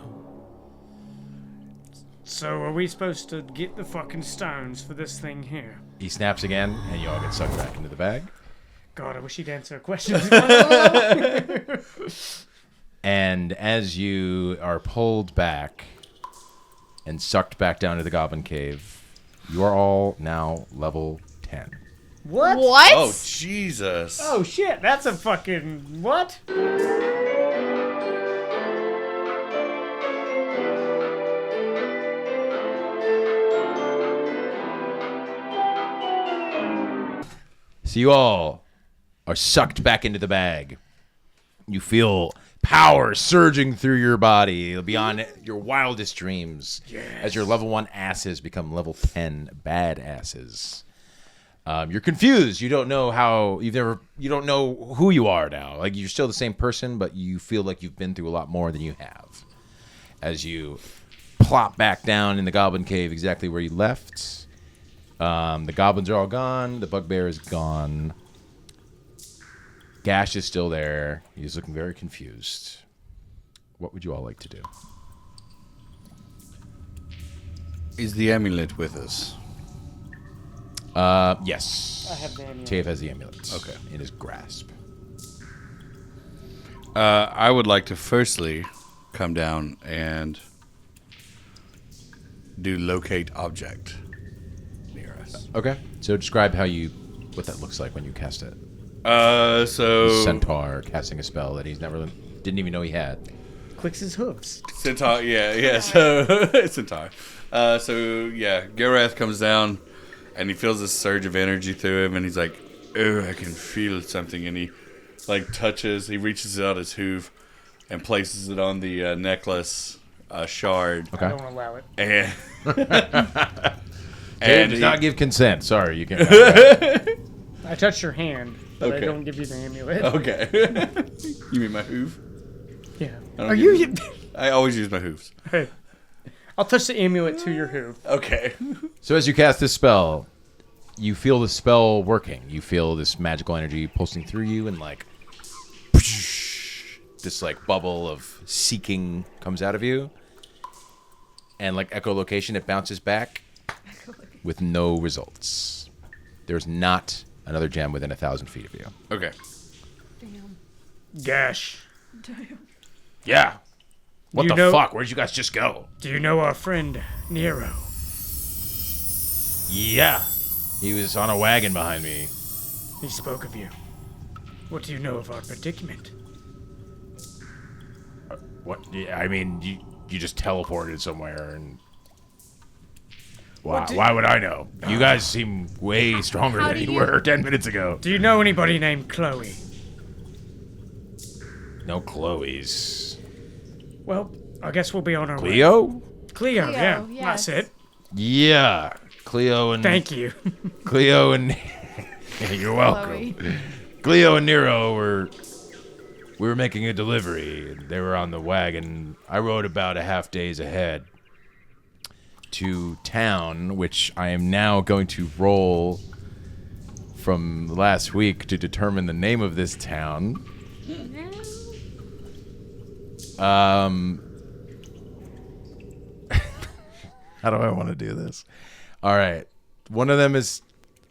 So, are we supposed to get the fucking stones for this thing here? He snaps again, and you all get sucked back into the bag. God, I wish he'd answer a question. And as you are pulled back and sucked back down to the Goblin Cave, you are all now level 10. What? What? Oh, Jesus. Oh shit, that's a fucking what? So you all are sucked back into the bag. You feel power surging through your body beyond your wildest dreams as your level 1 asses become level 10 badasses. You're confused. You don't know how you don't know who you are now. Like, you're still the same person, but you feel like you've been through a lot more than you have. As you plop back down in the goblin cave exactly where you left. The goblins are all gone. The bugbear is gone. Gash is still there. He's looking very confused. What would you all like to do? Is the amulet with us? Yes. I have the amulet. Tave has the amulet. Okay. In his grasp. I would like to firstly come down and do locate object near us. Okay. So describe what that looks like when you cast it. So Centaur casting a spell that he's didn't even know he had. Clicks his hooves. Centaur, yeah. So Centaur. Gorath comes down, and he feels this surge of energy through him, and he's like, "Oh, I can feel something." And he he reaches out his hoof, and places it on the necklace shard. Okay. I don't allow it. And Tave does not give consent. Sorry, you can't. I touched your hand, but I Okay. don't give you the amulet. Okay. You mean my hoof? Yeah. I don't Are give you? I always use my hooves. Hey, I'll touch the amulet to your hoof. Okay. So as you cast this spell, you feel the spell working. You feel this magical energy pulsing through you, and this bubble of seeking comes out of you, and like echolocation, it bounces back with no results. There's not another gem within 1,000 feet of you. Okay. Gash. Yeah. What You the know- fuck? Where'd you guys just go? Do you know our friend Nero? Yeah. He was on a wagon behind me. He spoke of you. What do you know of our predicament? What? Yeah, I mean, you just teleported somewhere, and why would I know? You guys seem way stronger How than do you you- were 10 minutes ago. Do you know anybody named Chloe? No Chloe's. Well, I guess we'll be on our way. Cleo? Cleo, yeah. yes. That's it. Yeah. Cleo and Thank you. Cleo and you're welcome. Chloe. Cleo and Nero we were making a delivery. They were on the wagon. I rode about a half days ahead to town, which I am now going to roll from last week to determine the name of this town. How do I want to do this? All right. One of them is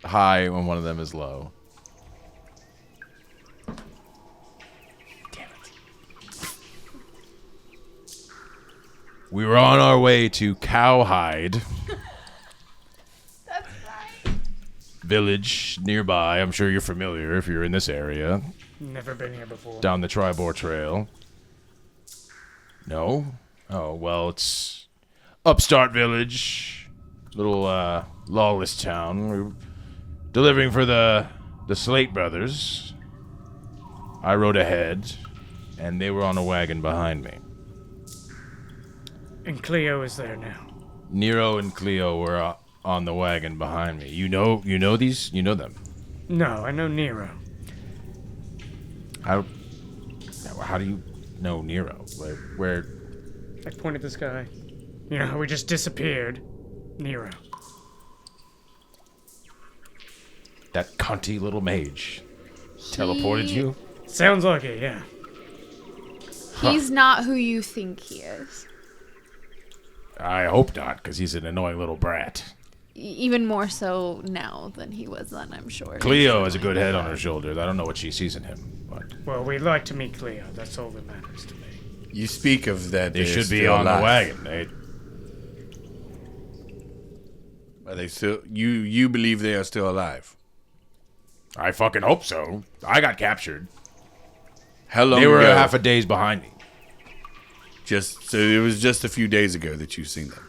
high and one of them is low. Damn it. We were on our way to Cowhide That's right. village nearby. I'm sure you're familiar if you're in this area. Never been here before. Down the Tribor Trail. No? Oh, well, it's upstart village. Little, lawless town. We're delivering for the Slate brothers. I rode ahead, and they were on a wagon behind me. And Cleo is there now. Nero and Cleo were on the wagon behind me. You know these? You know them. No, I know Nero. How do you know Nero? Where I pointed this guy. You know how he just disappeared? Nero. that cunty little mage teleported you? Sounds like it, yeah. He's not who you think he is. I hope not, because he's an annoying little brat. Even more so now than he was then, I'm sure. Cleo has a good head on her shoulders. I don't know what she sees in him, but Well, we'd like to meet Cleo. That's all that matters to me. You speak of that. they they're should be still on the alive. wagon. Are they still? You believe they are still alive? I fucking hope so. I got captured. How long They were ago? half a days behind me. So it was just a few days ago that you've seen them.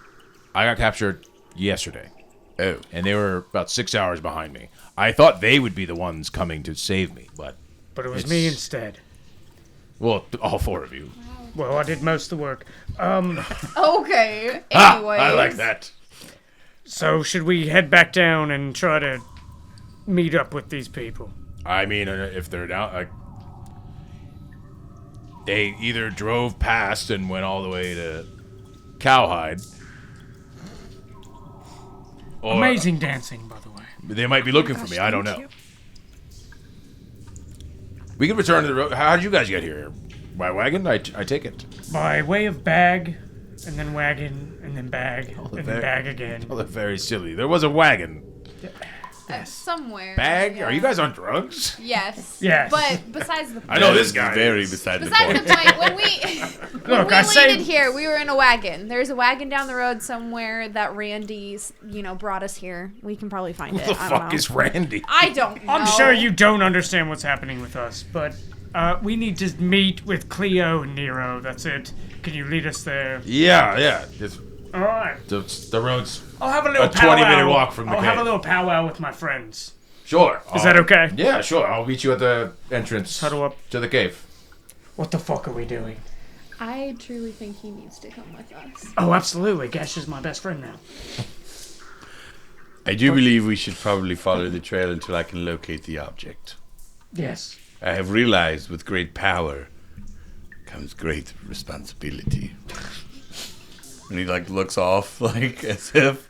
I got captured yesterday, Oh, and they were about 6 hours behind me. I thought they would be the ones coming to save me, but But it was It's- me instead. Well, all 4 of you. Well, I did most of the work. Okay. Ah, Anyways. I like that. So should we head back down and try to meet up with these people? I mean, if they're down, they either drove past and went all the way to Cowhide, or Amazing dancing, by the way. they might be looking for me. I don't know. We can return to the road. How did you guys get here? By wagon? I take it. By way of bag, and then wagon, and then bag, and then bag again. Oh, they're very silly. There was a wagon. Somewhere. Bag? yeah. Are you guys on drugs? Yes. Yes. But besides the point. I know this guy. Very is. beside the Besides point. the point, when we Look, I landed saved. here, we were in a wagon. There's a wagon down the road somewhere that Randy's, brought us here. We can probably find it. Who the I don't fuck know. is Randy? I don't know. I'm sure you don't understand what's happening with us, but we need to meet with Cleo and Nero. That's it. Can you lead us there? Yeah. It's, All right. the road's I'll have a little a 20-minute powwow. walk from the I'll have cave. a little powwow with my friends. Sure. Is that okay? Yeah, sure. I'll meet you at the entrance Huddle up. to the cave. What the fuck are we doing? I truly think he needs to come with us. Oh, absolutely. Gash is my best friend now. I do believe we should probably follow the trail until I can locate the object. Yes. I have realized with great power comes great responsibility. And he looks off as if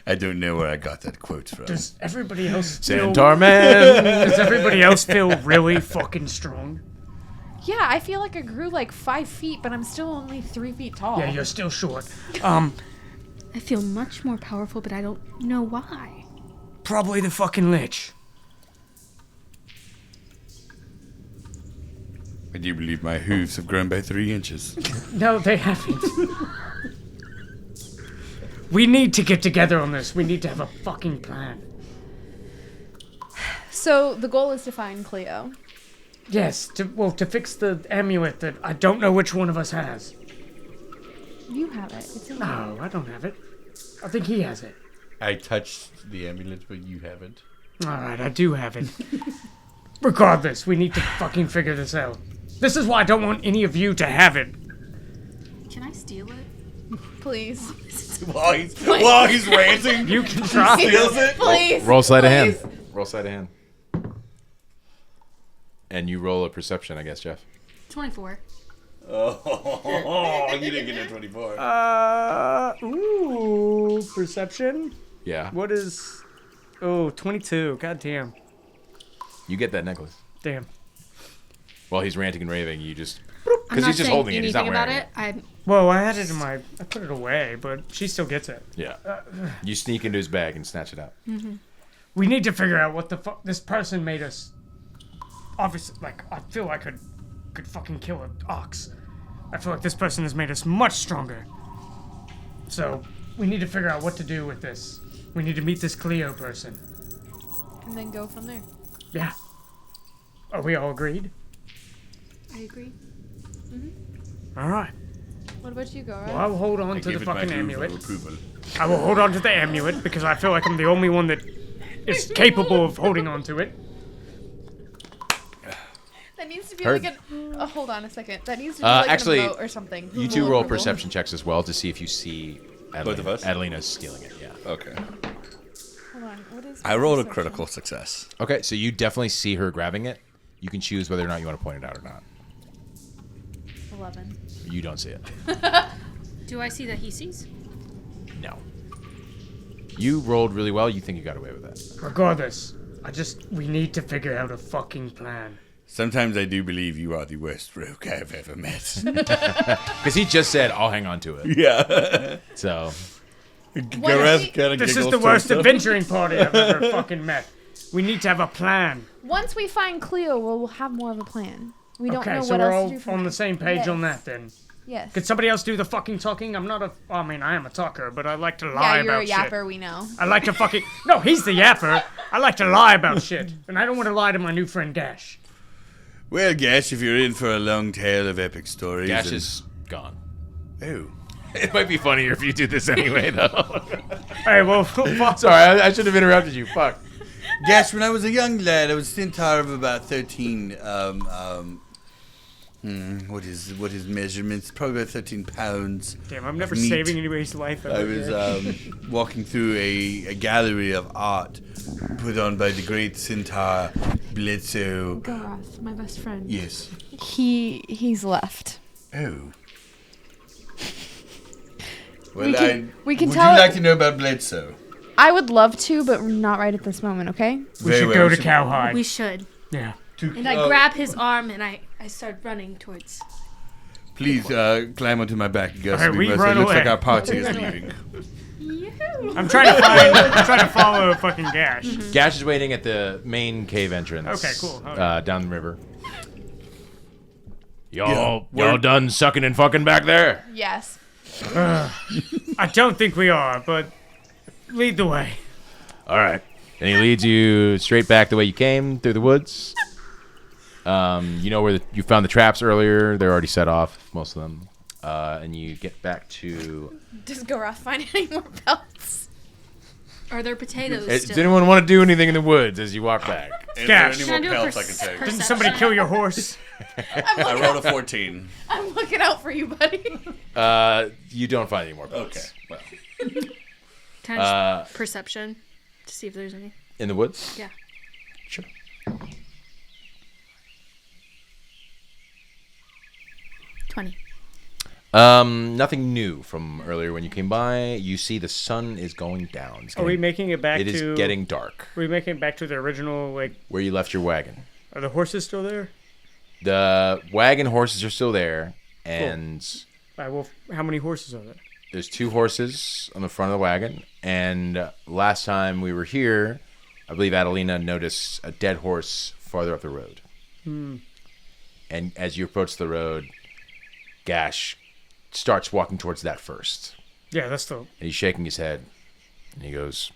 I don't know where I got that quote from. Does everybody else feel... Centaur man. Does everybody else feel really fucking strong? Yeah, I feel like I grew 5 feet, but I'm still only 3 feet tall. Yeah, you're still short. I feel much more powerful, but I don't know why. Probably the fucking lich. I do believe my hooves have grown by 3 inches. No, they haven't. We need to get together on this. We need to have a fucking plan. So the goal is to find Cleo. Yes, to fix the amulet that I don't know which one of us has. You have it. It's in No, I don't have it. I think he has it. I touched the amulet, but you haven't. Alright, I do have it. Regardless, we need to fucking figure this out. This is why I don't want any of you to have it. Can I steal it? Please. While he's ranting, You can try. steals it. Please. Roll sleight of please. hand. Roll sleight of hand. And you roll a perception, I guess, Geoff. 24. Oh, you didn't get a 24. Ooh, perception? Yeah. What is... Oh, 22. God damn. You get that necklace. Damn. While he's ranting and raving, you just... I'm Because not he's just saying holding it. He's not anything about wearing it. Well, I had it in my... I put it away, but she still gets it. Yeah. You sneak into his bag and snatch it out. We need to figure out what the fuck... This person made us... Obviously, I feel like I could fucking kill an ox. I feel like this person has made us much stronger. So, we need to figure out what to do with this. We need to meet this Cleo person. And then go from there. Yeah. Are we all agreed? I agree. Alright. What about you, Gorath? Well, I will hold on I to give the it my fucking hoof amulet. of approval. I will hold on to the amulet because I feel like I'm the only one that is capable of holding on to it. That needs to be Heard. like an... Oh, hold on a second. That needs to be Actually, an emote or something. You two roll perception checks as well to see if you see Adalina. Both of us? Adalina's stealing it, yeah. Okay. Hold on. What is I rolled a perception? critical success. Okay, so you definitely see her grabbing it. You can choose whether or not you want to point it out or not. 11. You don't see it. Do I see that he sees? No. You rolled really well. You think you got away with that. Regardless, we need to figure out a fucking plan. Sometimes I do believe you are the worst rogue I've ever met. Because he just said, I'll hang on to it. Yeah. So, Gorath kinda This is giggles the to worst himself. adventuring party I've ever fucking met. We need to have a plan. Once we find Cleo, we'll have more of a plan. We don't Okay, know so what we're else all to do from on there. the same page on Yes. that then. Yes. Could somebody else do the fucking talking? I am a talker, but I like to lie Yeah, you're about a shit. yapper, we know. I like to fucking... No, he's the yapper. I like to lie about shit. And I don't want to lie to my new friend Gash. Well, Gash, if you're in for a long tale of epic stories... Gash is gone. Oh. It might be funnier if you do this anyway, though. Hey, well, fuck. Sorry, I should have interrupted you. Fuck. Gash, when I was a young lad, I was a centaur of about 13. What is measurements? Probably about 13 pounds. Damn, I'm never meat. saving anybody's life. I was walking through a gallery of art put on by the great centaur Bledsoe. Gorath, my best friend. Yes. He's left. Oh. We Well, can would tell you it- like to know about Bledsoe? I would love to, but not right at this moment, okay? We Very should well, go we to should- Cowhide. We should. Yeah. And I grab his arm and I start running towards. Please climb onto my back, Gus. Okay, we because run it looks away. like our party is leaving. I'm trying to follow fucking Gash. Gash is waiting at the main cave entrance. Okay, cool. Okay. Down the river. Yeah, Y'all we're- done sucking and fucking back there? Yes. I don't think we are, but lead the way. All right. And he leads you straight back the way you came through the woods. You know where you found the traps earlier. They're already set off, most of them. And you get back to... Does Gorath find any more pelts? Are there potatoes Does still? anyone want to do anything in the woods as you walk back? Is Gash. there Can I any do more a pelts I can take? Didn't somebody kill your horse? I rolled a 14. I'm looking out for you, buddy. You don't find any more pelts. Okay. Well. Can I just perception to see if there's any? In the woods? Yeah. Sure. 20. Nothing new from earlier when you came by. You see the sun is going down. It's Are we getting- making it back It to... is getting dark. Are we making it back to the original, like... Where you left your wagon. Are the horses still there? The wagon horses are still there, and Well, how many horses are there? there's 2 horses on the front of the wagon. And last time we were here, I believe Adalina noticed a dead horse farther up the road. And as you approach the road, Gash starts walking towards that first. Yeah, that's the... And he's shaking his head, and he goes,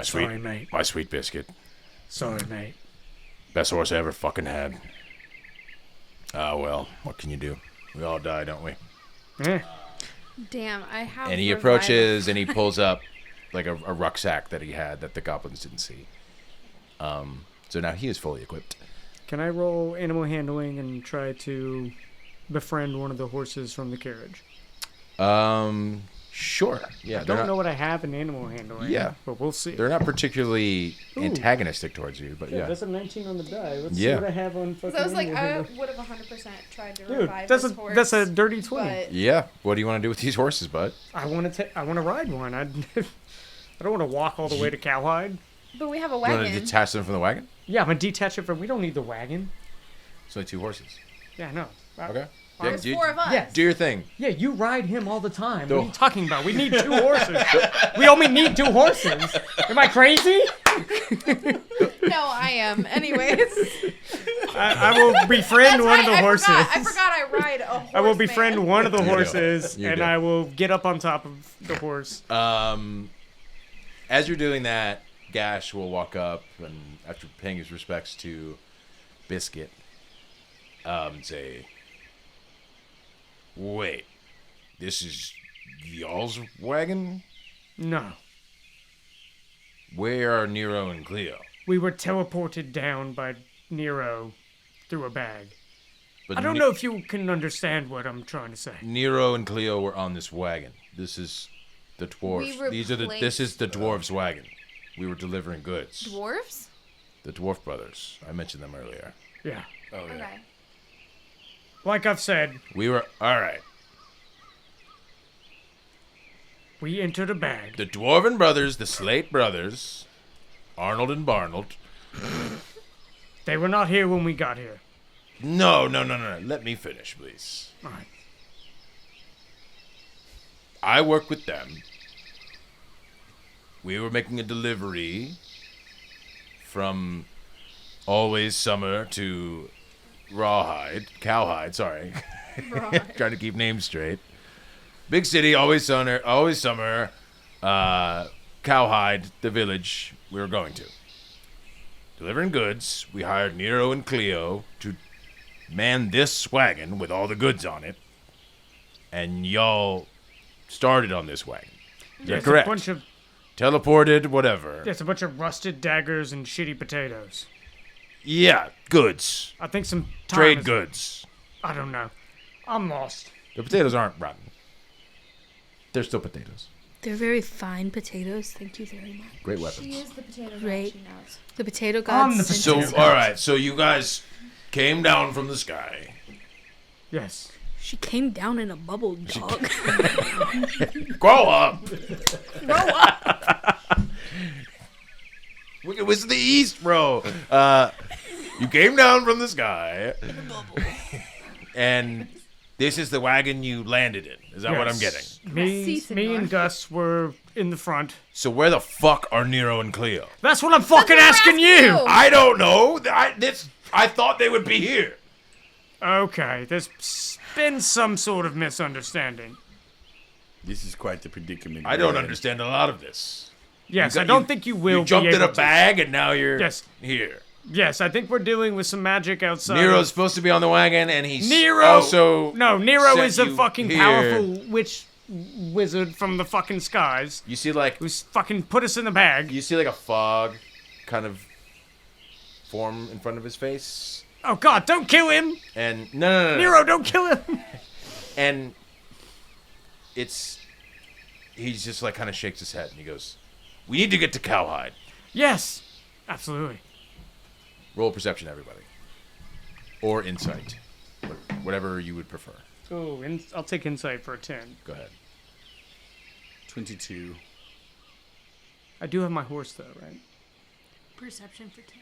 Sorry, mate. my sweet biscuit. Sorry, mate. Best horse I ever fucking had. Ah, well, what can you do? We all die, don't we? Eh. Damn, I have. And he revival. approaches and he pulls up like a rucksack that he had that the goblins didn't see. So now he is fully equipped. Can I roll animal handling and try to befriend one of the horses from the carriage? Sure. Yeah, I don't know what I have in animal handling. Yeah. But we'll see. they're not particularly antagonistic towards you, but yeah. That's a 19 on the die. Let's Yeah. see what I have on fucking So I was like, animal I handling. would have 100% tried to Dude, revive that's this a horse. that's a dirty 20. But Yeah. What do you want to do with these horses, bud? I want to ride one. I don't want to walk all the way to Cowhide. we have a You want wagon. to detach them from the wagon? Yeah, I'm gonna detach it from. We don't need the wagon. It's only 2 horses. Yeah, no. Okay. There's 4 of us. Yeah. Do your thing. Yeah, you ride him all the time. No. What are you talking about? We need 2 horses. We only need 2 horses. Am I crazy? No, I am. Anyways. I will befriend That's one of right, the horses. I forgot I ride a horse. I will befriend man. one of the You do. horses, You and do. I will get up on top of the horse. As you're doing that, Gash will walk up and, after paying his respects to Biscuit, say, "Wait, this is y'all's wagon? No, Where are Nero and Cleo?" we were teleported down by Nero through a bag. But I don't know if you can understand what I'm trying to say. Nero and Cleo were on this wagon. This is the dwarves. This is the dwarves' wagon. We were delivering goods. Dwarves? The dwarf brothers. I mentioned them earlier. Yeah. Oh, yeah. Okay. Like I've said, We were all right. we entered a bag. The Dwarven brothers, the Slate brothers, Arnold and Barnold. They were not here when we got here. No. Let me finish, please. All right. I work with them. We were making a delivery from Always Summer to Cowhide, sorry. Trying to keep names straight. Big city, always summer, Cowhide, the village we were going to. Delivering goods, we hired Nero and Cleo to man this wagon with all the goods on it. And y'all started on this wagon. Yeah, It's correct. A bunch of, Teleported, whatever. it's a bunch of rusted daggers and shitty potatoes. Yeah, goods. I think some time Trade has- goods. I don't know. I'm lost. The potatoes aren't rotten. They're still potatoes. They're very fine potatoes. Thank you very much. Great weapons. She is the potato god. Right. She knows. The potato god. I'm the sent So, us- all right. So you guys came down from the sky. Yes. She came down in a bubble, dog. Grow up. It was the East, bro. You came down from the sky. And this is the wagon you landed in. Is that what I'm getting? Si, Me senor. and Gus were in the front. So where the fuck are Nero and Cleo? That's what I'm fucking asking you. I don't know. I thought they would be here. Okay, there's been some sort of misunderstanding. This is quite the predicament. I don't understand a lot of this. Yes, You I got- don't think you will You jumped be in able a bag and now you're Yes. here. Yes, I think we're dealing with some magic outside. Nero's supposed to be on the wagon and he's Nero. also... No, Nero sent is a you fucking here. powerful witch wizard from the fucking skies You see like who's fucking put us in the bag. you see like a fog kind of form in front of his face. Oh God, don't kill him, And no. Nero! Don't kill him. And he's just like kind of shakes his head and he goes, "We need to get to Cowhide." Yes, absolutely. Roll perception, everybody, or insight, whatever you would prefer. Oh, I'll take insight for a 10. Go ahead. 22. I do have my horse though, right? Perception for 10.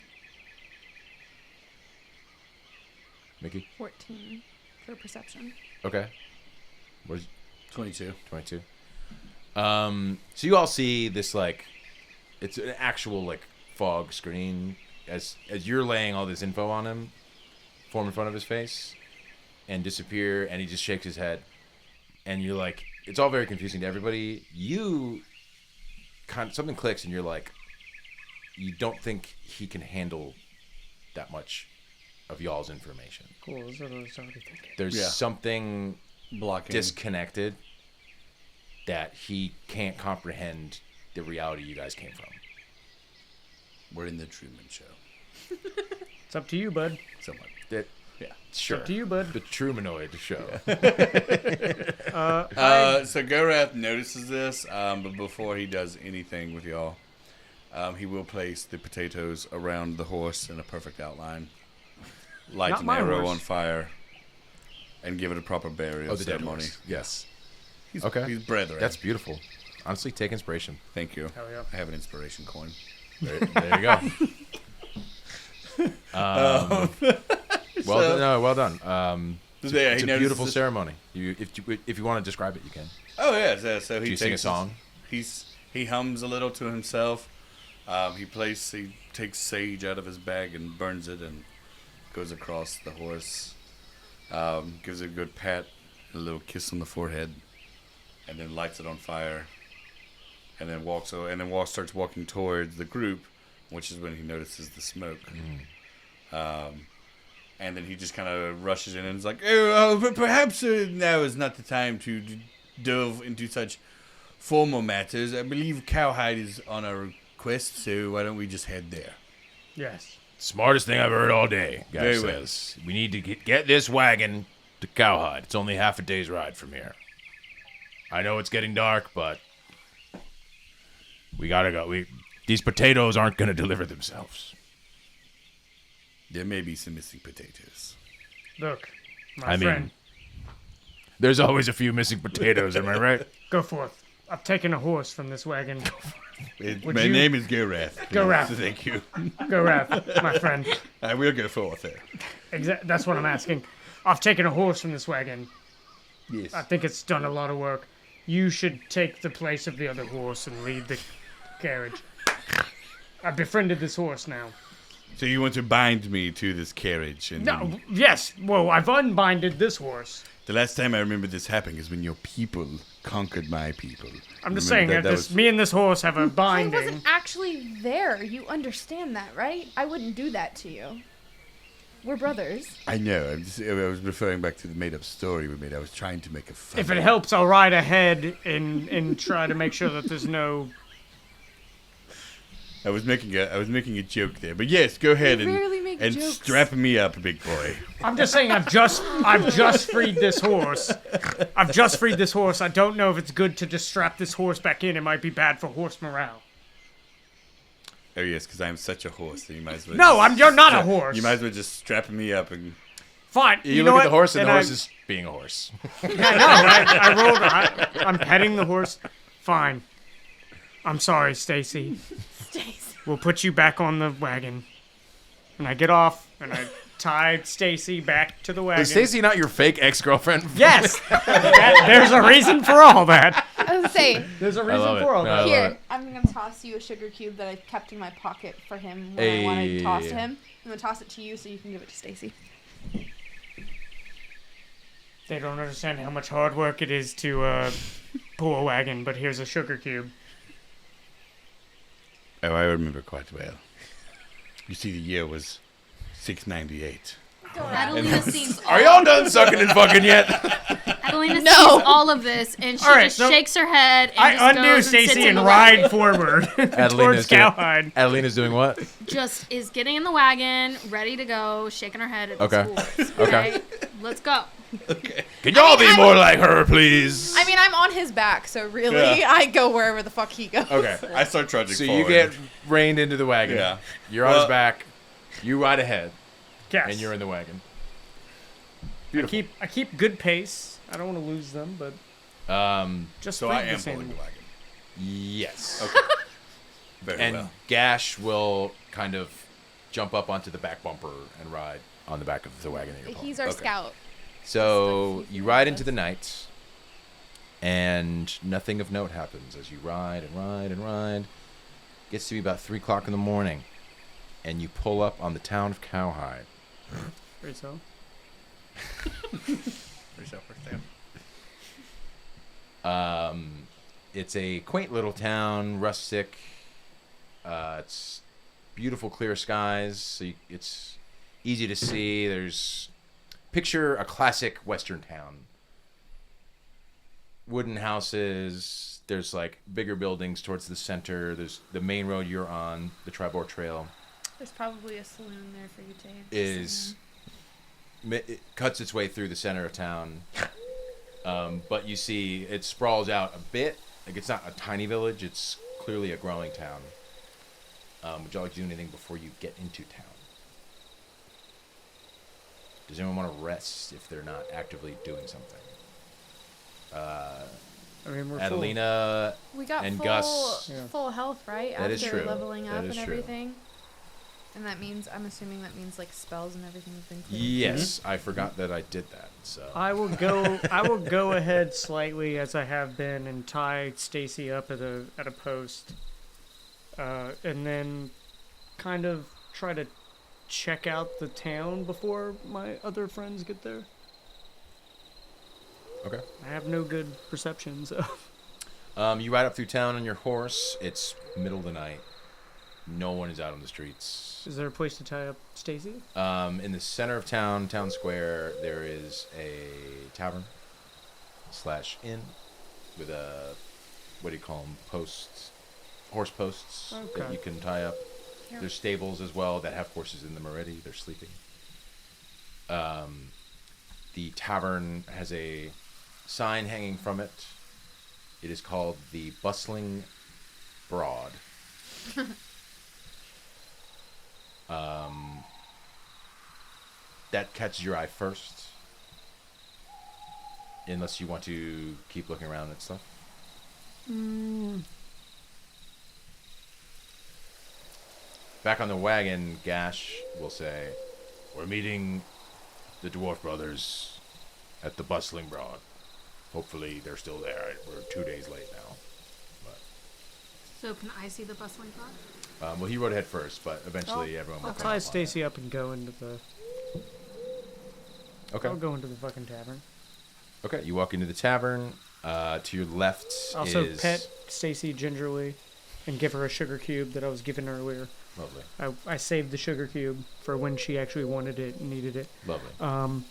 Mickey. 14 for perception. Okay. What is 22. 22? So you all see this like, it's an actual like fog screen as you're laying all this info on him, form in front of his face, and disappear, and he just shakes his head, and you're like, it's all very confusing to everybody. You kind of, something clicks, and you're like, you don't think he can handle that much of y'all's information. Cool. That's what I was already thinking. There's Yeah. something Blocking. disconnected that he can't comprehend the reality you guys came from. We're in the Truman Show. It's up to you, bud. Somewhat. Yeah, sure. Up to you, bud. The Trumanoid show. So Gorath notices this, but before he does anything with y'all, he will place the potatoes around the horse in a perfect outline, light Not an my arrow horse. on fire, and give it a proper burial The dead ceremony. horse. Yes. He's, Okay. He's brethren. That's beautiful. Honestly, take inspiration. Thank you. Hell yeah. I have an inspiration coin. There you go. Well done. It's Yeah, a he notices beautiful this- ceremony. If you want to describe it, you can. Oh yeah, so he Do you sing a takes song? He hums a little to himself. He takes sage out of his bag and burns it and goes across the horse. Gives it a good pat, a little kiss on the forehead, and then lights it on fire. And then starts walking towards the group, which is when he notices the smoke. And then he just kind of rushes in and is like, but perhaps now is not the time to delve into such formal matters. I believe Cowhide is on our quest, so why don't we just head there? Yes. Smartest thing I've heard all day, guy Very well. says. We need to get this wagon to Cowhide. It's only half a day's ride from here. I know it's getting dark, but we gotta go. These potatoes aren't gonna deliver themselves. There may be some missing potatoes. Look, my I mean, friend, there's always a few missing potatoes, am I right? go forth. I've taken a horse from this wagon. Would My you- name is Gorath. Gorath. Thank you. Go, Raph, my friend. I will go forth there. That's what I'm asking. I've taken a horse from this wagon. Yes. I think it's done a lot of work. You should take the place of the other horse and lead the carriage. I've befriended this horse now. So you want to bind me to this carriage? And No, then- yes. Well, I've unbinded this horse. The last time I remember this happening is when your people conquered my people. I'm just Remember saying that, was- me and this horse have a I binding. wasn't actually there. You understand that, right? I wouldn't do that to you. We're brothers. I know. I was referring back to the made-up story we made. I was trying to make a fun. If it helps, I'll ride ahead and try to make sure that there's no. I was making a joke there, but yes, go ahead We and rarely make And jokes. strap me up, big boy. I'm just saying I've just freed this horse. I've just freed this horse. I don't know if it's good to just strap this horse back in. It might be bad for horse morale. Oh yes, because I'm such a horse. So you might as well. No, just you're not a horse. You might as well just strap me up and. Fine. You know look at the what? horse, and the I- horse is being a horse. I rolled. I'm petting the horse. Fine. I'm sorry, Stacy. We'll put you back on the wagon. And I get off, and I tie Stacy back to the wagon. Is Stacy not your fake ex-girlfriend? Yes! There's a reason for all that. I was gonna say, There's a love reason it. for all No, that. I love here, it. I'm gonna toss you a sugar cube that I kept in my pocket for him when I wanted to toss to him. I'm gonna toss it to you so you can give it to Stacy. They don't understand how much hard work it is to pull a wagon, but here's a sugar cube. Oh, I remember quite well. You see, the year was 698. Adalina sees Are y'all done sucking and fucking yet? Adalina No. sees all of this, and she All right, just so shakes her head and I just undo goes and sits Stacy in and the ride wagon. forward towards Adelina's doing, Cowhide. Adelina's doing what? Just is getting in the wagon, ready to go, shaking her head at Okay. the schools. Okay. Let's go. Can y'all be more like her, please? I mean, I'm on his back, so really, Yeah. I go wherever the fuck he goes. Okay. I start trudging So forward. you get reined into the wagon. Yeah. You're on his Well- back. You ride ahead, Yes. and you're in the wagon. I keep good pace. I don't want to lose them, but just So freed I am the same. pulling the wagon. Yes. Okay. Very And well. Gash will kind of jump up onto the back bumper and ride on the back of the wagon that you're pulling. He's our Okay. scout. So you ride into the night, and nothing of note happens as you ride and ride and ride. Gets to be about 3 o'clock in the morning, and you pull up on the town of Cowhide. Right, so. It's a quaint little town, rustic. It's beautiful, clear skies. So it's easy to see. Picture a classic Western town. Wooden houses. There's like bigger buildings towards the center. There's the main road you're on, the Tribord Trail, There's probably a saloon there for you, Tave. it cuts its way through the center of town. But you see it sprawls out a bit. Like it's not a tiny village. It's clearly a growing town. Would y'all like to do anything before you get into town? Does anyone want to rest if they're not actively doing something? I mean, we're Adelina We got and full, Gus. Yeah. full health, right? That is After true. leveling That up is and true. everything. And that means, I'm assuming that means like spells and everything have been cleared. Yes, I forgot that I did that. So I will go ahead slightly as I have been and tie Stacy up at a post, and then kind of try to check out the town before my other friends get there. okay. I have no good perception, so You ride up through town on your horse. It's middle of the night. No one is out on the streets. is there a place to tie up Stacy? In the center of town square, there is a tavern / inn with a, what do you call them, posts, horse posts that Okay. you can tie up. Yep. There's stables as well that have horses in them already. They're sleeping. The tavern has a sign hanging from it. It is called the Bustling Broad. That catches your eye first. Unless you want to keep looking around at stuff. Back on the wagon, Gash will say, "We're meeting the Dwarf Brothers at the Bustling Broad. Hopefully they're still there. We're 2 days late now." So can I see the bustling plot? Well, he rode ahead first, but eventually everyone will I'll come tie up on Stacy up and go into the. it. Okay. I'll go into the fucking tavern. Okay, you walk into the tavern. To your left Also is... pet Stacy gingerly, and give her a sugar cube that I was given earlier. Lovely. I saved the sugar cube for when she actually wanted it and needed it. Lovely.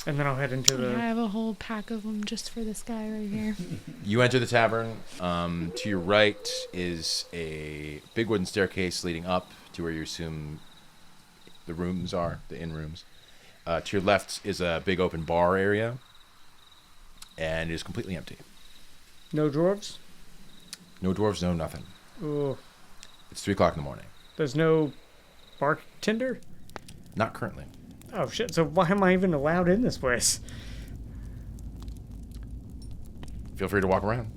And then I'll head into I the. have a whole pack of them just for this guy right here. You enter the tavern. To your right is a big wooden staircase leading up to where you assume the rooms are, the inn rooms. To your left is a big open bar area, and it is completely empty. No dwarves? No dwarves, no nothing. Oh, It's 3 o'clock in the morning. there's no bartender? Not currently. Oh shit, so why am I even allowed in this place? Feel free to walk around.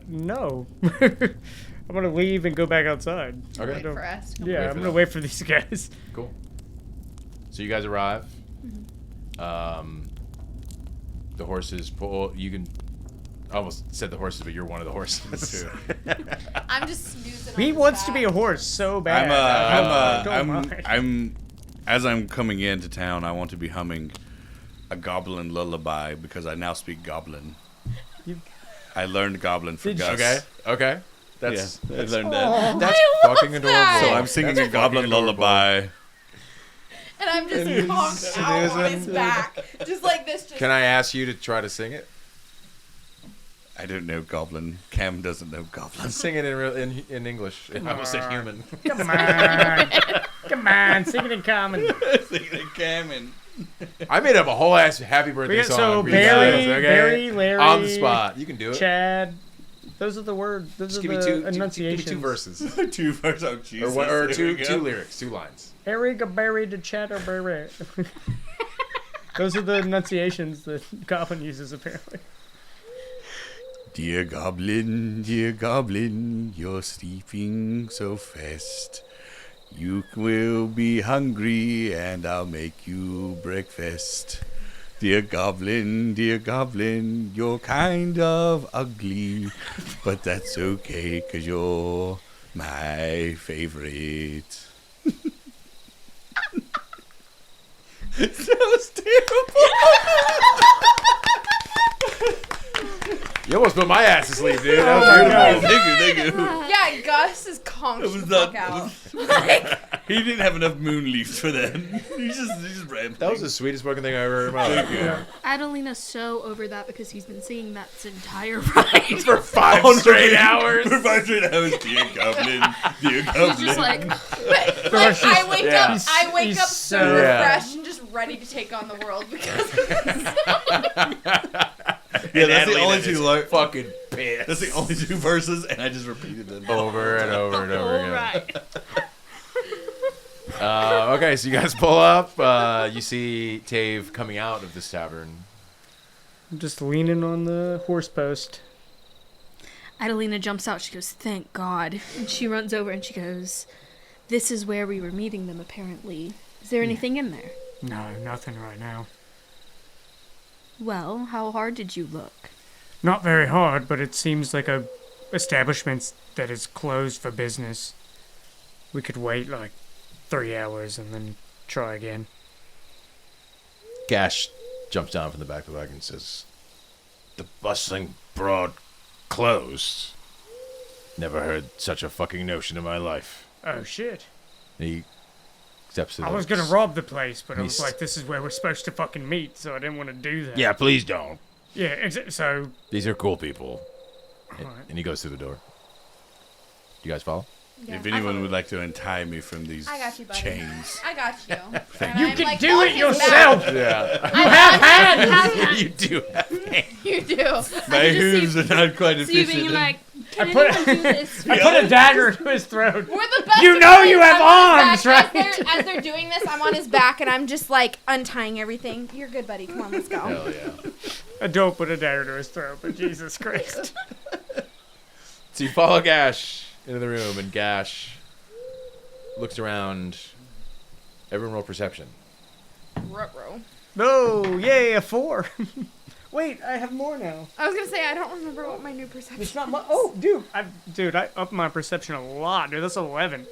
No. I'm gonna leave and go back outside. Okay. Wait for us. Yeah, Wait I'm for gonna them. wait for these guys. Cool. So you guys arrive. The horses pull. You can. I almost said the horses, but you're one of the horses. I'm just snoozing. He on wants to his be a back. horse so bad. Don't mind. I'm as I'm coming into town, I want to be humming a goblin lullaby because I now speak goblin. I learned goblin for Did you- Gus. Okay. That's Yeah, I learned that. that's I love fucking adorable. that. So I'm singing a goblin lullaby. And I'm just conked out on his back, just like this. Just Can I ask you to try to sing it? I don't know goblin. Cam doesn't know goblin. Sing it in English. I almost said human. Come on. Come on, sing it in common. Singing Cam and I made up a whole ass happy We birthday got song. so for you Barry, guys, okay? Barry, Larry, On the spot. You can do it. Chad. Those are the words. Those Just are give me the two enunciations. give me 2 verses. 2 verses. Oh, Jesus. or Here two we go. 2 lyrics, 2 lines. Eric Barry to Chatterberry. Those are the enunciations that Goblin uses apparently. Dear goblin, you're sleeping so fast. You will be hungry and I'll make you breakfast. Dear goblin, you're kind of ugly, but that's okay 'cause you're my favorite. That was terrible. You almost put my ass to sleep, dude. That was my beautiful. God. Thank you. yeah, Gus is conked It was the fuck not- out. He didn't have enough moon leaves for that. He's just rambling. That was the sweetest fucking thing I ever heard in my life. Adalina's so over that because he's been singing that this entire ride. For 5 On straight repeat. hours. For 5 straight hours. Dear goblin, dear He's goblin. just like, But like, I wake Yeah. up, I wake He's up so- so Yeah. refreshed and just ready to take on the world because of this. Yeah, that's the Adalina only is 2 like. fucking pissed. That's the only 2 verses, and I just repeated them Over and over and over all again. right. Okay, so you guys pull up. You see Tave coming out of this tavern. I'm just leaning on the horse post. Adalina jumps out. She goes, "Thank God!" And she runs over and she goes, "This is where we were meeting them. Apparently, is there anything in there?" No, nothing right now. Well, how hard did you look? Not very hard, but it seems like a establishment that is closed for business. We could wait like 3 hours and then try again. Gash jumps down from the back of the wagon and says, "The bustling broad closed. Never heard such a fucking notion in my life." Oh shit. And he steps to the I was gonna rob the place, but I was He's- like, this is where we're supposed to fucking meet, so I didn't want to do that. Yeah, please don't. Yeah, so... These are cool people. Alright. And he goes through the door. Do you guys follow? If anyone would like to untie me from these I got you, buddy. chains. I got you. And You I'm, can like, do on it his yourself! back. Yeah. You have hands. You do have You do. My hooves are not quite Seething efficient. like, can put- anyone do this? I put a dagger to his throat. We're the best. You of know friends. you have I'm on his arms, back. right? As they're doing this, I'm on his back and I'm just like untying everything. You're good, buddy. Come on, let's go. Hell yeah. I don't put a dagger to his throat, but Jesus Christ. So you follow Gash into the room, and Gash looks around. Everyone roll perception. Ruh-roh. No, yay, a 4. Wait, I have more now. I was gonna say I don't remember what my new perception. It's not my... Oh, dude, I upped my perception a lot, dude. That's 11.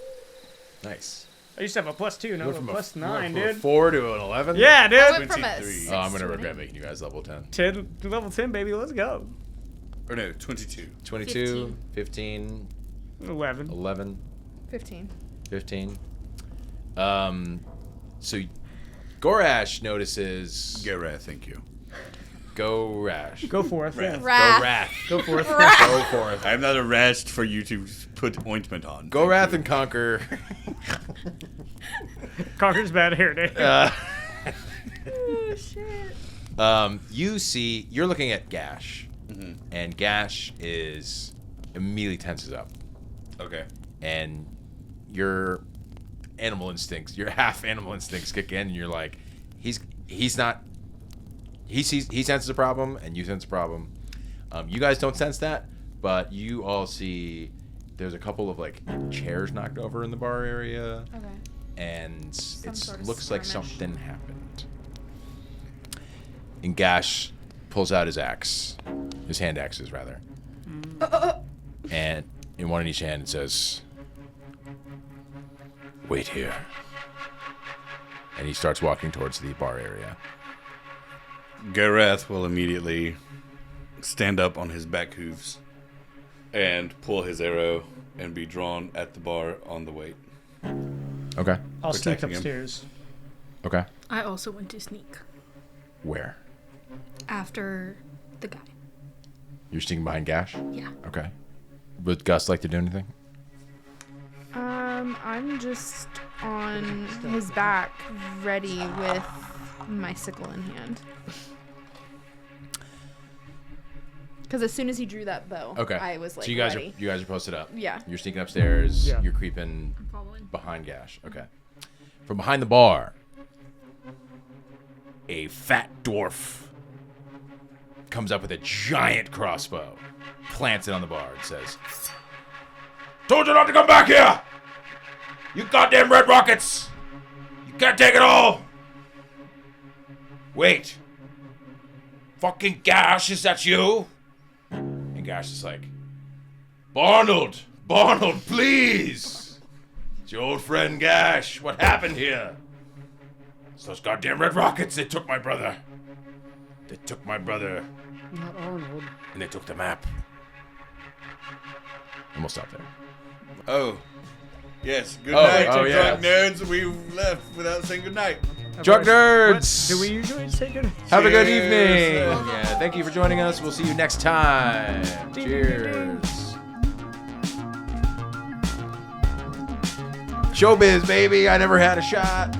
Nice. I used to have a +2, now I have a +9, you went from dude. a 4 to an 11? Yeah, I dude. went from a 23. 6 Oh, I'm going to to an regret 8. making you guys level 10. 10, level 10, baby. Let's go. Or no, 22. 22, 15, 11. 11, 15. 15. So Gorash notices... Gorath, thank you. Gorash. Go forth. Yeah. Wrath. Gorath. Go forth. Go forth. I'm not a rash for you to put ointment on. Gorath and Conquer Conquer's bad hair day. Oh shit. You're looking at Gash, and Gash is immediately tenses up, Okay. and your animal instincts, your half animal instincts kick in, and you're like, he senses a problem, and you sense a problem. You guys don't sense that, but you all see there's a couple of like chairs knocked over in the bar area, Okay. and it sort of looks like skirmish. something happened. And Gash pulls out his axe, his hand axes rather, and in one in each hand it says, "Wait here." And he starts walking towards the bar area. Gorath will immediately stand up on his back hooves and pull his arrow and be drawn at the bar on the weight. Okay. I'll sneak Protecting him. upstairs. Okay. I also want to sneak Where? after the guy. You're sneaking behind Gash? Yeah. Okay. Would Gus like to do anything? I'm just on his back, ready with my sickle in hand. Because as soon as he drew that bow, Okay. I was like, so you guys ready. are posted up. Yeah. You're sneaking upstairs. Yeah. You're creeping I'm following. behind Gash. Okay. From behind the bar, a fat dwarf comes up with a giant crossbow, plants it on the bar, and says, "Told you not to come back here! You goddamn red rockets! You can't take it all! Wait. Fucking Gash, is that you?" And Gash is like, Barnold, please! It's your old friend Gash. What happened here? It's those goddamn red rockets. They took my brother. Not Arnold. And they took the map. And we'll stop there. Oh. Yes, good Oh, night, oh, you yeah. drunk nerds. We left without saying good night. Drunk nerds! Do we usually say good? Have a good Cheers. evening. Yeah, thank you for joining us. We'll see you next time. Ding, ding, ding, ding. Cheers. Showbiz, baby. I never had a shot.